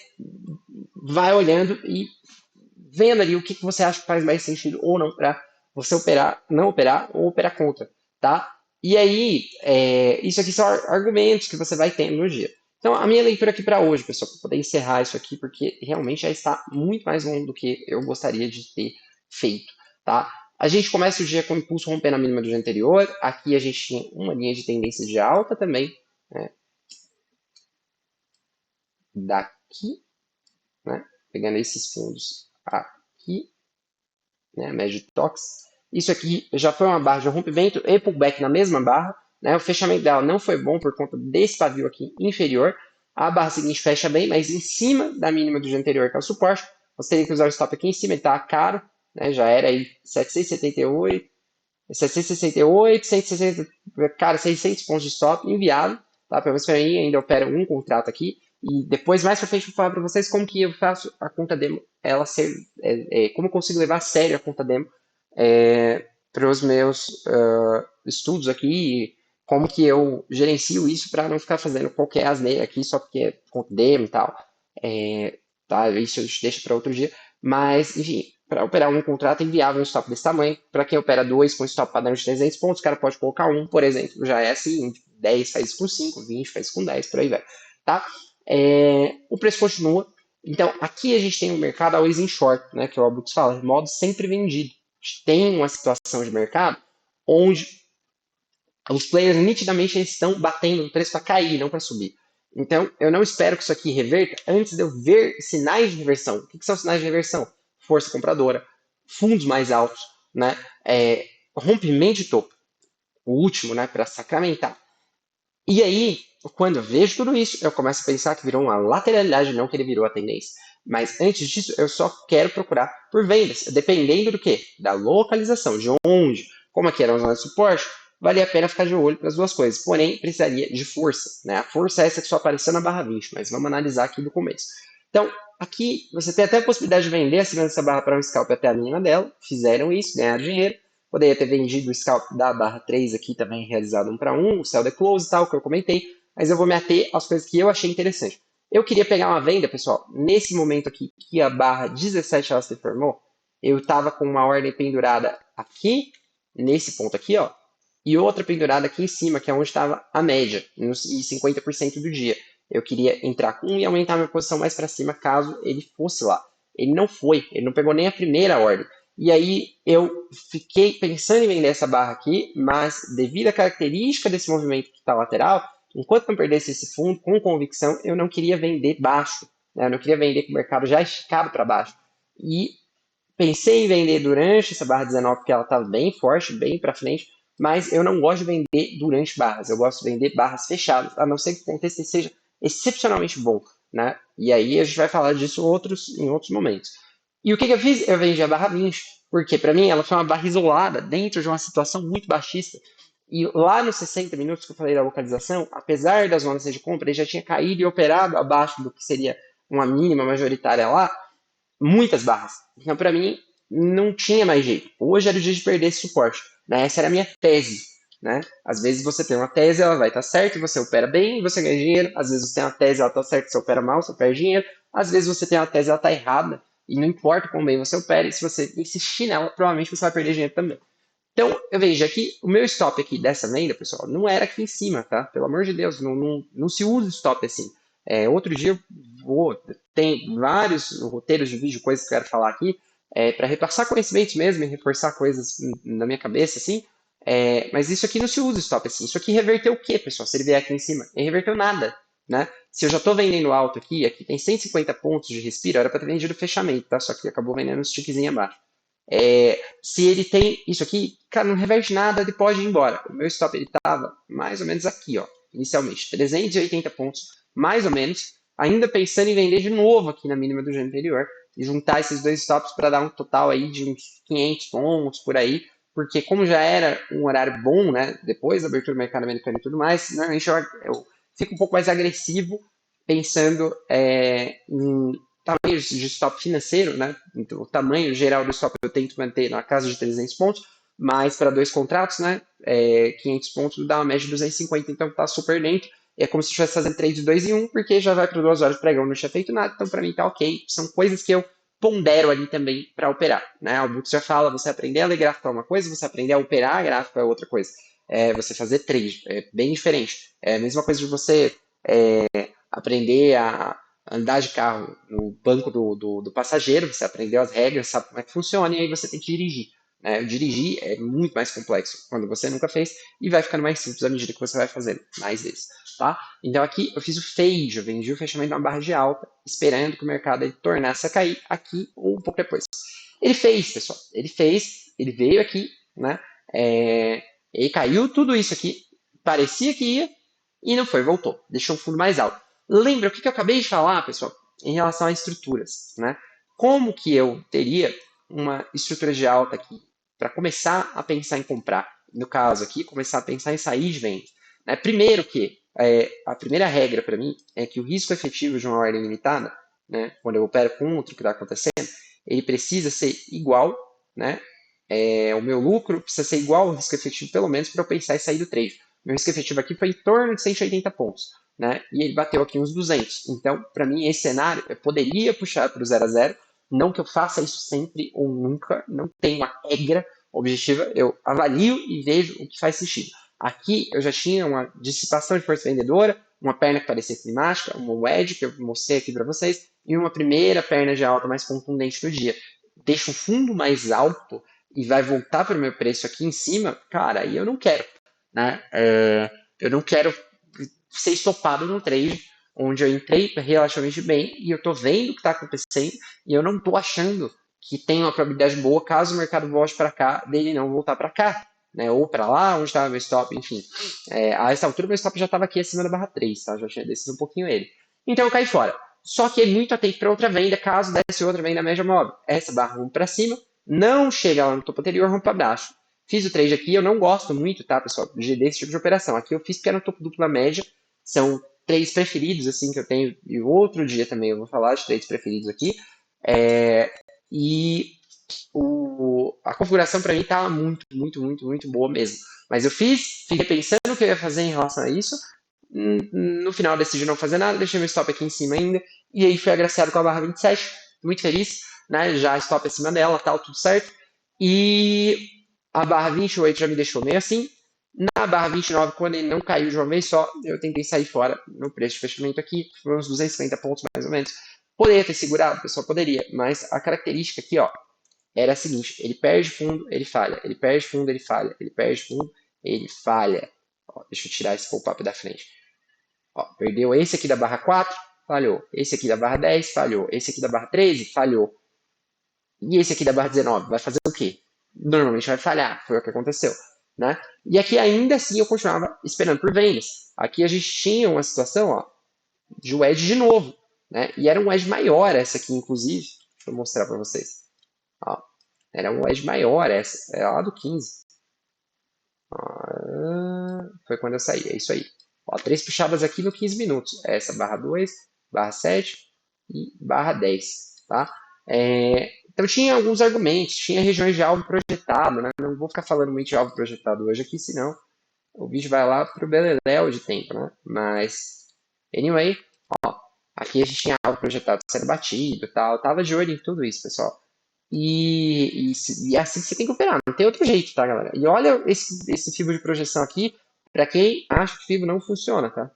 vai olhando e vendo ali o que você acha que faz mais sentido ou não para você operar, não operar ou operar contra, tá? E aí, isso aqui são argumentos que você vai tendo no dia. Então, a minha leitura aqui para hoje, pessoal, para poder encerrar isso aqui, porque realmente já está muito mais longo do que eu gostaria de ter feito, tá? A gente começa o dia com o impulso rompendo a mínima do dia anterior. Aqui a gente tinha uma linha de tendência de alta também, né? Daqui, né? Pegando esses fundos aqui, né, médio tox. Isso aqui já foi uma barra de rompimento e pullback na mesma barra. Né, o fechamento dela não foi bom por conta desse pavio aqui inferior. A barra seguinte fecha bem, mas em cima da mínima do dia anterior, que é o suporte. Você teria que usar o stop aqui em cima, ele está caro. Né, já era aí 778, 768, 160, cara, 600 pontos de stop, inviável. Tá? Pelo menos para mim, ainda opera um contrato aqui. E depois, mais pra frente, eu vou falar para vocês como que eu faço a conta demo, ela ser, como eu consigo levar a sério a conta demo para os meus estudos aqui, como que eu gerencio isso para não ficar fazendo qualquer asneira aqui só porque é conta demo e tal. Tá? Isso eu deixo para outro dia. Mas, enfim, para operar um contrato é inviável um stop desse tamanho. Para quem opera dois com stop padrão de 300 pontos, o cara pode colocar um, por exemplo, já é assim, 10 faz isso com 5, 20 faz isso com 10, por aí vai. Tá? O preço continua. Então, aqui a gente tem um mercado always in short, né, que o Albrooks fala, modo sempre vendido. A gente tem uma situação de mercado onde os players nitidamente estão batendo no preço para cair, não para subir. Então, eu não espero que isso aqui reverta antes de eu ver sinais de reversão. O que são sinais de reversão? Força compradora, fundos mais altos, né, rompimento de topo, o último, né, para sacramentar. E aí, quando eu vejo tudo isso, eu começo a pensar que virou uma lateralidade, não que ele virou a tendência. Mas antes disso, eu só quero procurar por vendas, dependendo do quê? Da localização, de onde, como aqui era uma zona de suporte, valia a pena ficar de olho para as duas coisas. Porém, precisaria de força. Né? A força é essa que só apareceu na barra 20, mas vamos analisar aqui do começo. Então, aqui você tem até a possibilidade de vender acima dessa barra para um scalp até a mínima dela. Fizeram isso, ganharam dinheiro. Poderia ter vendido o scalp da barra 3 aqui também, realizado 1 para 1, o sell the close e tal, que eu comentei, mas eu vou me ater às coisas que eu achei interessante. Eu queria pegar uma venda, pessoal, nesse momento aqui, que a barra 17 ela se formou, eu estava com uma ordem pendurada aqui, nesse ponto aqui, ó, e outra pendurada aqui em cima, que é onde estava a média, e 50% do dia. Eu queria entrar com um e aumentar minha posição mais para cima, caso ele fosse lá. Ele não foi, ele não pegou nem a primeira ordem. E aí eu fiquei pensando em vender essa barra aqui, mas devido à característica desse movimento que está lateral, enquanto não perdesse esse fundo com convicção, eu não queria vender baixo. Né? Eu não queria vender com o mercado já esticado para baixo. E pensei em vender durante essa barra 19, porque ela estava bem forte, bem para frente, mas eu não gosto de vender durante barras. Eu gosto de vender barras fechadas, a não ser que o contexto seja excepcionalmente bom. Né? E aí a gente vai falar disso em outros momentos. E o que eu fiz? Eu vendi a barra 20, Porque para mim ela foi uma barra isolada dentro de uma situação muito baixista. E lá nos 60 minutos que eu falei da localização, apesar da zona ser de compra, ele já tinha caído e operado abaixo do que seria uma mínima majoritária lá, muitas barras. Então, para mim, não tinha mais jeito. Hoje era o dia de perder esse suporte. Né? Essa era a minha tese. Né? Às vezes você tem uma tese, ela vai estar certa, você opera bem e você ganha dinheiro. Às vezes você tem uma tese, ela está certa, você opera mal, você perde dinheiro. Às vezes você tem uma tese, ela está errada e não importa como bem você opera, e se você insistir nela, provavelmente você vai perder dinheiro também. Então, eu vejo aqui, o meu stop aqui dessa venda, pessoal, não era aqui em cima, tá? Pelo amor de Deus, não se usa stop assim. Outro dia, tem vários roteiros de vídeo, coisas que eu quero falar aqui, para repassar conhecimentos mesmo e reforçar coisas na minha cabeça, assim. Mas isso aqui não se usa stop assim. Isso aqui reverteu o quê, pessoal? Se ele vier aqui em cima? Ele reverteu nada, né? Se eu já estou vendendo alto aqui tem 150 pontos de respiro, era para ter vendido fechamento, tá? Só que acabou vendendo um stickzinho abaixo. Se ele tem isso aqui, cara, não reverte nada, ele pode ir embora. O meu stop ele estava mais ou menos aqui, ó, inicialmente, 380 pontos, mais ou menos, ainda pensando em vender de novo aqui na mínima do dia anterior e juntar esses dois stops para dar um total aí de uns 500 pontos por aí, porque como já era um horário bom, né, depois da abertura do mercado americano e tudo mais, normalmente eu fico um pouco mais agressivo pensando em tamanho de stop financeiro, né? Então, o tamanho geral do stop eu tento manter na casa de 300 pontos, mas para dois contratos, né? 500 pontos dá uma média de 250, então tá super dentro. É como se estivesse fazendo trade de 2 em 1, porque já vai para 2 horas de pregão, não tinha feito nada, então para mim tá ok. São coisas que eu pondero ali também para operar, né? O Bux já fala, você aprender a ler gráfico é uma coisa, você aprender a operar gráfico é outra coisa. Você fazer trade, é bem diferente. É a mesma coisa de você aprender a andar de carro no banco do passageiro, você aprendeu as regras, sabe como é que funciona, e aí você tem que dirigir. Né? Dirigir é muito mais complexo quando você nunca fez e vai ficando mais simples à medida que você vai fazendo mais vezes. Tá? Então aqui eu fiz o fade, eu vendi o fechamento de uma barra de alta, esperando que o mercado ele tornasse a cair aqui ou um pouco depois. Ele fez, pessoal, ele veio aqui, né? Ele caiu tudo isso aqui, parecia que ia e não foi, voltou, deixou o fundo mais alto. Lembra o que eu acabei de falar, pessoal, em relação a estruturas, né? Como que eu teria uma estrutura de alta aqui para começar a pensar em comprar? No caso aqui, começar a pensar em sair de venda. Né? Primeiro que a primeira regra para mim é que o risco efetivo de uma ordem limitada, né, quando eu opero contra o que está acontecendo, ele precisa ser igual, né? O meu lucro precisa ser igual ao risco efetivo, pelo menos, para eu pensar em sair do trade. Meu risco efetivo aqui foi em torno de 180 pontos, né? E ele bateu aqui uns 200. Então, para mim, esse cenário, eu poderia puxar para o 0 a 0. Não que eu faça isso sempre ou nunca, não tem uma regra objetiva. Eu avalio e vejo o que faz sentido. Aqui eu já tinha uma dissipação de força vendedora, uma perna que parecia climática, uma wedge que eu mostrei aqui para vocês, e uma primeira perna de alta mais contundente do dia. Deixa o fundo mais alto e vai voltar para o meu preço aqui em cima, cara, aí eu não quero. Né? Eu não quero ser estopado no trade onde eu entrei relativamente bem e eu estou vendo o que está acontecendo e eu não estou achando que tem uma probabilidade boa caso o mercado volte para cá, dele não voltar para cá. Né, ou para lá, onde estava meu stop, enfim. A essa altura, meu stop já estava aqui acima da barra 3, tá? Já tinha descido um pouquinho ele. Então eu caí fora. Só que é muito atento para outra venda, caso desse outra venda média móvel. Essa barra rompe para cima, não chega lá no topo anterior, rompe para baixo. Fiz o trade aqui, eu não gosto muito, tá, pessoal, desse tipo de operação. Aqui eu fiz porque era no topo duplo da média, são três preferidos, assim, que eu tenho, e outro dia também eu vou falar de três preferidos aqui. E a configuração para mim estava muito, muito, muito, muito boa mesmo. Mas eu fiquei pensando o que eu ia fazer em relação a isso. No final decidi não fazer nada, deixei meu stop aqui em cima ainda, e aí fui agraciado com a barra 27, muito feliz, né? Já stop acima dela, tal, tudo certo. E a barra 28 já me deixou meio assim. Na barra 29, quando ele não caiu de uma vez só, eu tentei sair fora no preço de fechamento aqui, foi uns 250 pontos mais ou menos. Poderia ter segurado, pessoal, poderia, mas a característica aqui, ó, era a seguinte: ele perde fundo, ele falha, ele perde fundo, ele falha, ele perde fundo, ele falha. Ó, deixa eu tirar esse pop-up da frente. Ó, perdeu esse aqui da barra 4, falhou. Esse aqui da barra 10, falhou. Esse aqui da barra 13, falhou. E esse aqui da barra 19, vai fazer o quê? Normalmente vai falhar, foi o que aconteceu. Né? E aqui ainda assim eu continuava esperando por vendas. Aqui a gente tinha uma situação ó, de wedge de novo. Né? E era um wedge maior essa aqui, inclusive. Deixa eu mostrar para vocês. Ó. Era um wedge maior essa, é lá do 15. Foi quando eu saí, é isso aí. Ó, 3 puxadas aqui no 15 minutos. Essa barra 2, barra 7 e barra 10, tá? Então tinha alguns argumentos, tinha regiões de alvo projetado, né? Não vou ficar falando muito de alvo projetado hoje aqui, senão o vídeo vai lá pro beleléu de tempo, né? Mas, anyway, ó, aqui a gente tinha algo projetado sendo batido e tal. Eu tava de olho em tudo isso, pessoal. E é assim que você tem que operar, não tem outro jeito, tá, galera? E olha esse FIBO de projeção aqui, para quem acha que o FIBO não funciona, tá?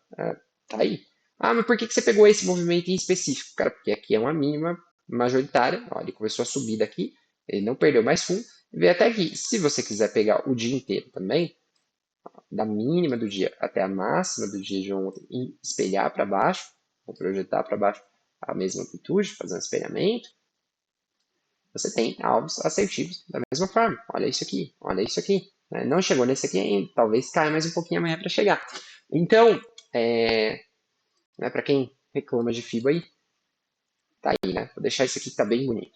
Tá aí. Ah, mas por que você pegou esse movimento em específico? Cara, porque aqui é uma mínima majoritária. Ó, ele começou a subir daqui, ele não perdeu mais fundo, veio até aqui. Se você quiser pegar o dia inteiro também, da mínima do dia até a máxima do dia de ontem e espelhar para baixo, ou projetar para baixo a mesma amplitude, fazer um espelhamento, você tem alvos assertivos da mesma forma. Olha isso aqui, olha isso aqui. Né? Não chegou nesse aqui ainda, talvez caia mais um pouquinho amanhã para chegar. Então, né, para quem reclama de FIBO aí, tá aí, né? Vou deixar isso aqui que tá bem bonito.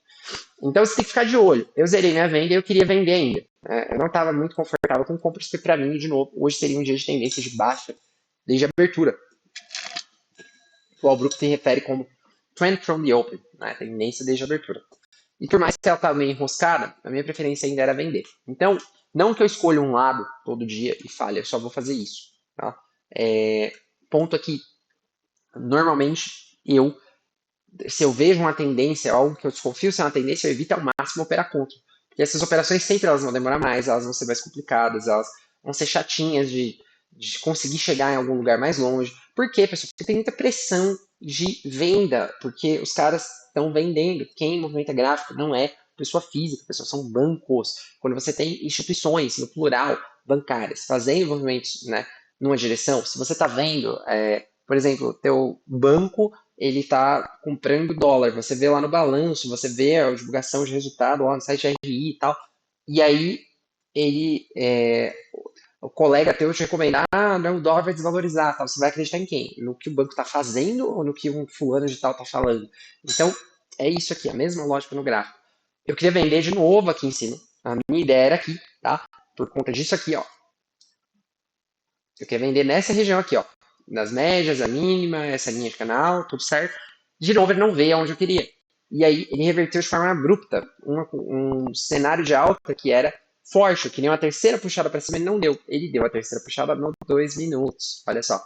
Então você tem que ficar de olho. Eu zerei minha venda e eu queria vender ainda. Né? Eu não estava muito confortável com compras, porque para mim, de novo, hoje seria um dia de tendência de baixa desde a abertura. O Albrook se refere como trend from the open, né? Tendência desde a abertura. E por mais que ela estava meio enroscada, a minha preferência ainda era vender. Então, não que eu escolha um lado todo dia e fale, eu só vou fazer isso. Tá? Ponto aqui, normalmente se eu vejo uma tendência, algo que eu desconfio ser uma tendência, eu evito ao máximo operar contra. Porque essas operações sempre elas vão demorar mais, elas vão ser mais complicadas, elas vão ser chatinhas de conseguir chegar em algum lugar mais longe. Por quê, pessoal? Porque tem muita pressão de venda, porque os caras estão vendendo. Quem movimenta gráfico não é pessoa física, pessoal, são bancos. Quando você tem instituições, no plural, bancárias, fazendo movimentos, né, numa direção, se você está vendo, por exemplo, teu banco ele está comprando dólar. Você vê lá no balanço, você vê a divulgação de resultado lá no site RI e tal. E aí o colega teu te recomenda, não, o dólar vai desvalorizar, tal. Você vai acreditar em quem? No que o banco está fazendo ou no que um fulano de tal está falando? Então, é isso aqui, a mesma lógica no gráfico. Eu queria vender de novo aqui em cima. A minha ideia era aqui, tá? Por conta disso aqui, ó. Eu queria vender nessa região aqui, ó. Nas médias, a mínima, essa linha de canal, tudo certo. De novo, ele não veio aonde eu queria. E aí, ele reverteu de forma abrupta um cenário de alta que era forte. Eu queria uma terceira puxada para cima, ele não deu. Ele deu a terceira puxada no 2 minutos. Olha só.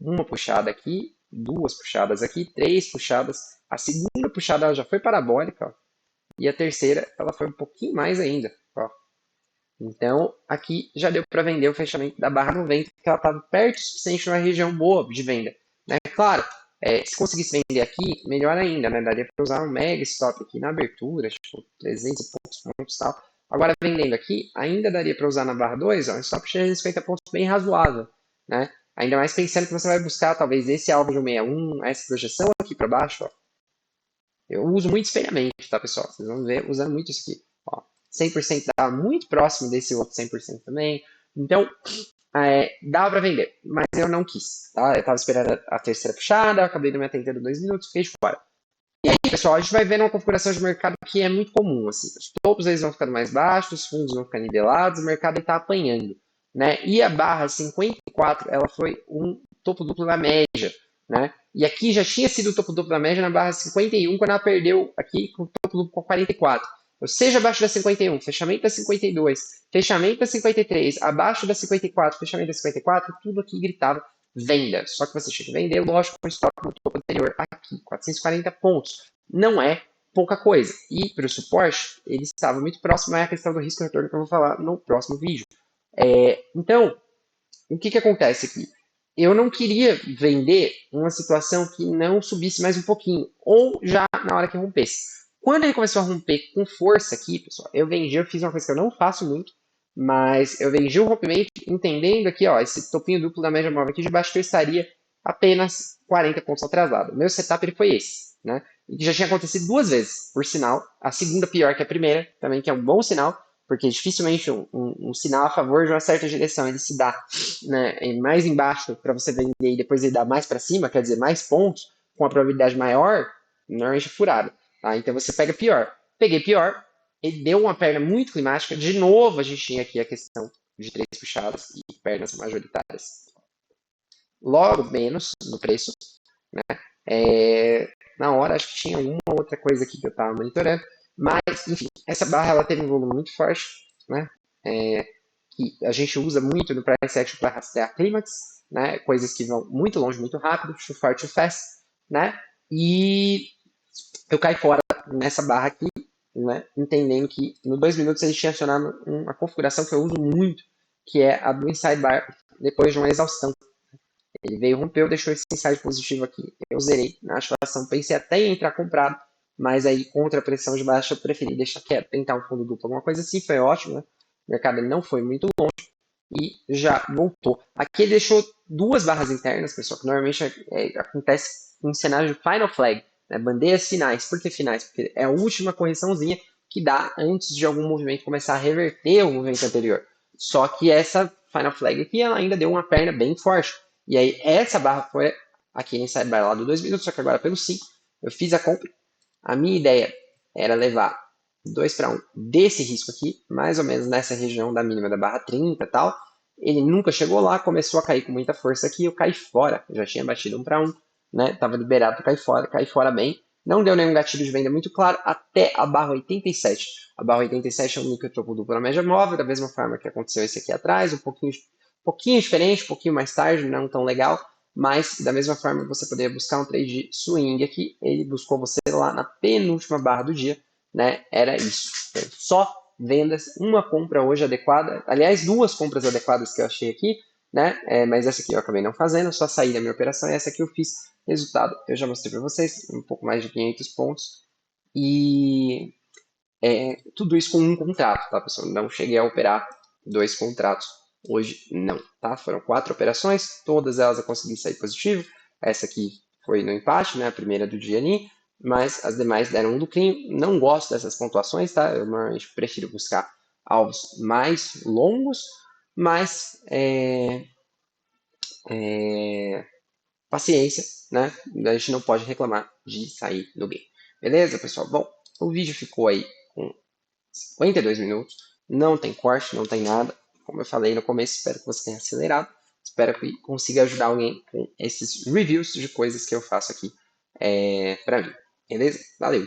Uma puxada aqui, duas puxadas aqui, três puxadas. A segunda puxada ela já foi parabólica, ó. E a terceira, ela foi um pouquinho mais ainda. Ó. Então, aqui já deu para vender o fechamento da barra 90, porque ela estava perto o suficiente numa região boa de venda. Né? Claro, se conseguisse vender aqui, melhor ainda, né? Daria para usar um mega stop aqui na abertura, tipo 300 e poucos pontos e tal. Agora, vendendo aqui, ainda daria para usar na barra 2, ó, um stop de 350 pontos bem razoável. Né? Ainda mais pensando que você vai buscar talvez esse alvo de 161, essa projeção aqui para baixo. Ó. Eu uso muito espelhamento, tá, pessoal? Vocês vão ver usando muito isso aqui. Ó. 100% dá muito próximo desse outro 100% também. Então, dava para vender, mas eu não quis. Tá? Eu estava esperando a terceira puxada, acabei não me atendendo 2 minutos, fiquei de fora. E aí, pessoal, a gente vai vendo uma configuração de mercado que é muito comum. Assim. Os topos eles vão ficando mais baixos, os fundos vão ficando nivelados, o mercado está apanhando. Né? E a barra 54, ela foi um topo duplo da média. Né? E aqui já tinha sido o topo duplo da média na barra 51, quando ela perdeu aqui com o topo duplo com 44. Ou seja, abaixo da 51, fechamento da 52, fechamento da 53, abaixo da 54, fechamento da 54, tudo aqui gritava venda. Só que você tinha que vender, lógico, com o estoque no topo anterior aqui, 440 pontos. Não é pouca coisa. E para o suporte, ele estava muito próximo, é a questão do risco retorno que eu vou falar no próximo vídeo. Então, o que acontece aqui? Eu não queria vender uma situação que não subisse mais um pouquinho, ou já na hora que rompesse. Quando ele começou a romper com força aqui, pessoal, eu vendi, eu fiz uma coisa que eu não faço muito, mas eu vendi o rompimento entendendo aqui, ó, esse topinho duplo da média móvel aqui de baixo que eu estaria apenas 40 pontos atrasado. O meu setup ele foi esse, né? E que já tinha acontecido duas vezes, por sinal. A segunda pior que a primeira, também que é um bom sinal, porque dificilmente um sinal a favor de uma certa direção ele se dá, né, mais embaixo para você vender e depois ele dá mais para cima, quer dizer, mais pontos, com a probabilidade maior, normalmente é furado. Tá? Então você pega pior. Peguei pior, ele deu uma perna muito climática. De novo, a gente tinha aqui a questão de três puxadas e pernas majoritárias. Logo menos no preço, né? Na hora, acho que tinha uma outra coisa aqui que eu estava monitorando. Mas, enfim, essa barra ela teve um volume muito forte, né? Que a gente usa muito no price action para rastrear clímax, né? Coisas que vão muito longe, muito rápido, too far, too fast, né? E eu caí fora nessa barra aqui, né? Entendendo que no 2 minutos a gente tinha acionado uma configuração que eu uso muito, que é a do inside bar depois de uma exaustão. Ele veio, rompeu, deixou esse inside positivo aqui. Eu zerei na ativação, pensei até em entrar comprado, mas aí contra a pressão de baixa eu preferi deixar quieto, tentar um fundo duplo, alguma coisa assim, foi ótimo, né? O mercado não foi muito longe e já voltou. Aqui ele deixou duas barras internas, pessoal, que normalmente acontece em cenário de final flag, né? Bandeiras finais. Por que finais? Porque é a última correçãozinha que dá antes de algum movimento começar a reverter o movimento anterior. Só que essa final flag aqui ela ainda deu uma perna bem forte. E aí essa barra foi aqui inside buy lá do 2 minutos, só que agora pelo 5 eu fiz a compra. A minha ideia era levar 2 para 1 desse risco aqui, mais ou menos nessa região da mínima da barra 30 e tal. Ele nunca chegou lá, começou a cair com muita força aqui, eu caí fora. Eu já tinha batido 1 para 1, né? Tava liberado para cair fora bem. Não deu nenhum gatilho de venda muito claro até a barra 87. A barra 87 é um níquel topo duplo na média móvel, da mesma forma que aconteceu esse aqui atrás, um pouquinho diferente, um pouquinho mais tarde, não tão legal, mas da mesma forma você poderia buscar um trade swing aqui, ele buscou você lá na penúltima barra do dia, né? Era isso. Então, só vendas, uma compra hoje adequada, aliás, duas compras adequadas que eu achei aqui, né? Mas essa aqui eu acabei não fazendo, só saí da minha operação e essa aqui eu fiz. Resultado, eu já mostrei para vocês, um pouco mais de 500 pontos. E tudo isso com um contrato, tá, pessoal? Não cheguei a operar dois contratos hoje, não, tá? Foram 4 operações, todas elas eu consegui sair positivo. Essa aqui foi no empate, né? A primeira do dia ali, mas as demais deram um lucrinho. Não gosto dessas pontuações, tá? Eu normalmente prefiro buscar alvos mais longos, mas paciência, né? A gente não pode reclamar de sair no game. Beleza, pessoal? Bom, o vídeo ficou aí com 52 minutos, não tem corte, não tem nada. Como eu falei no começo, espero que você tenha acelerado. Espero que consiga ajudar alguém com esses reviews de coisas que eu faço aqui para mim. Beleza? Valeu!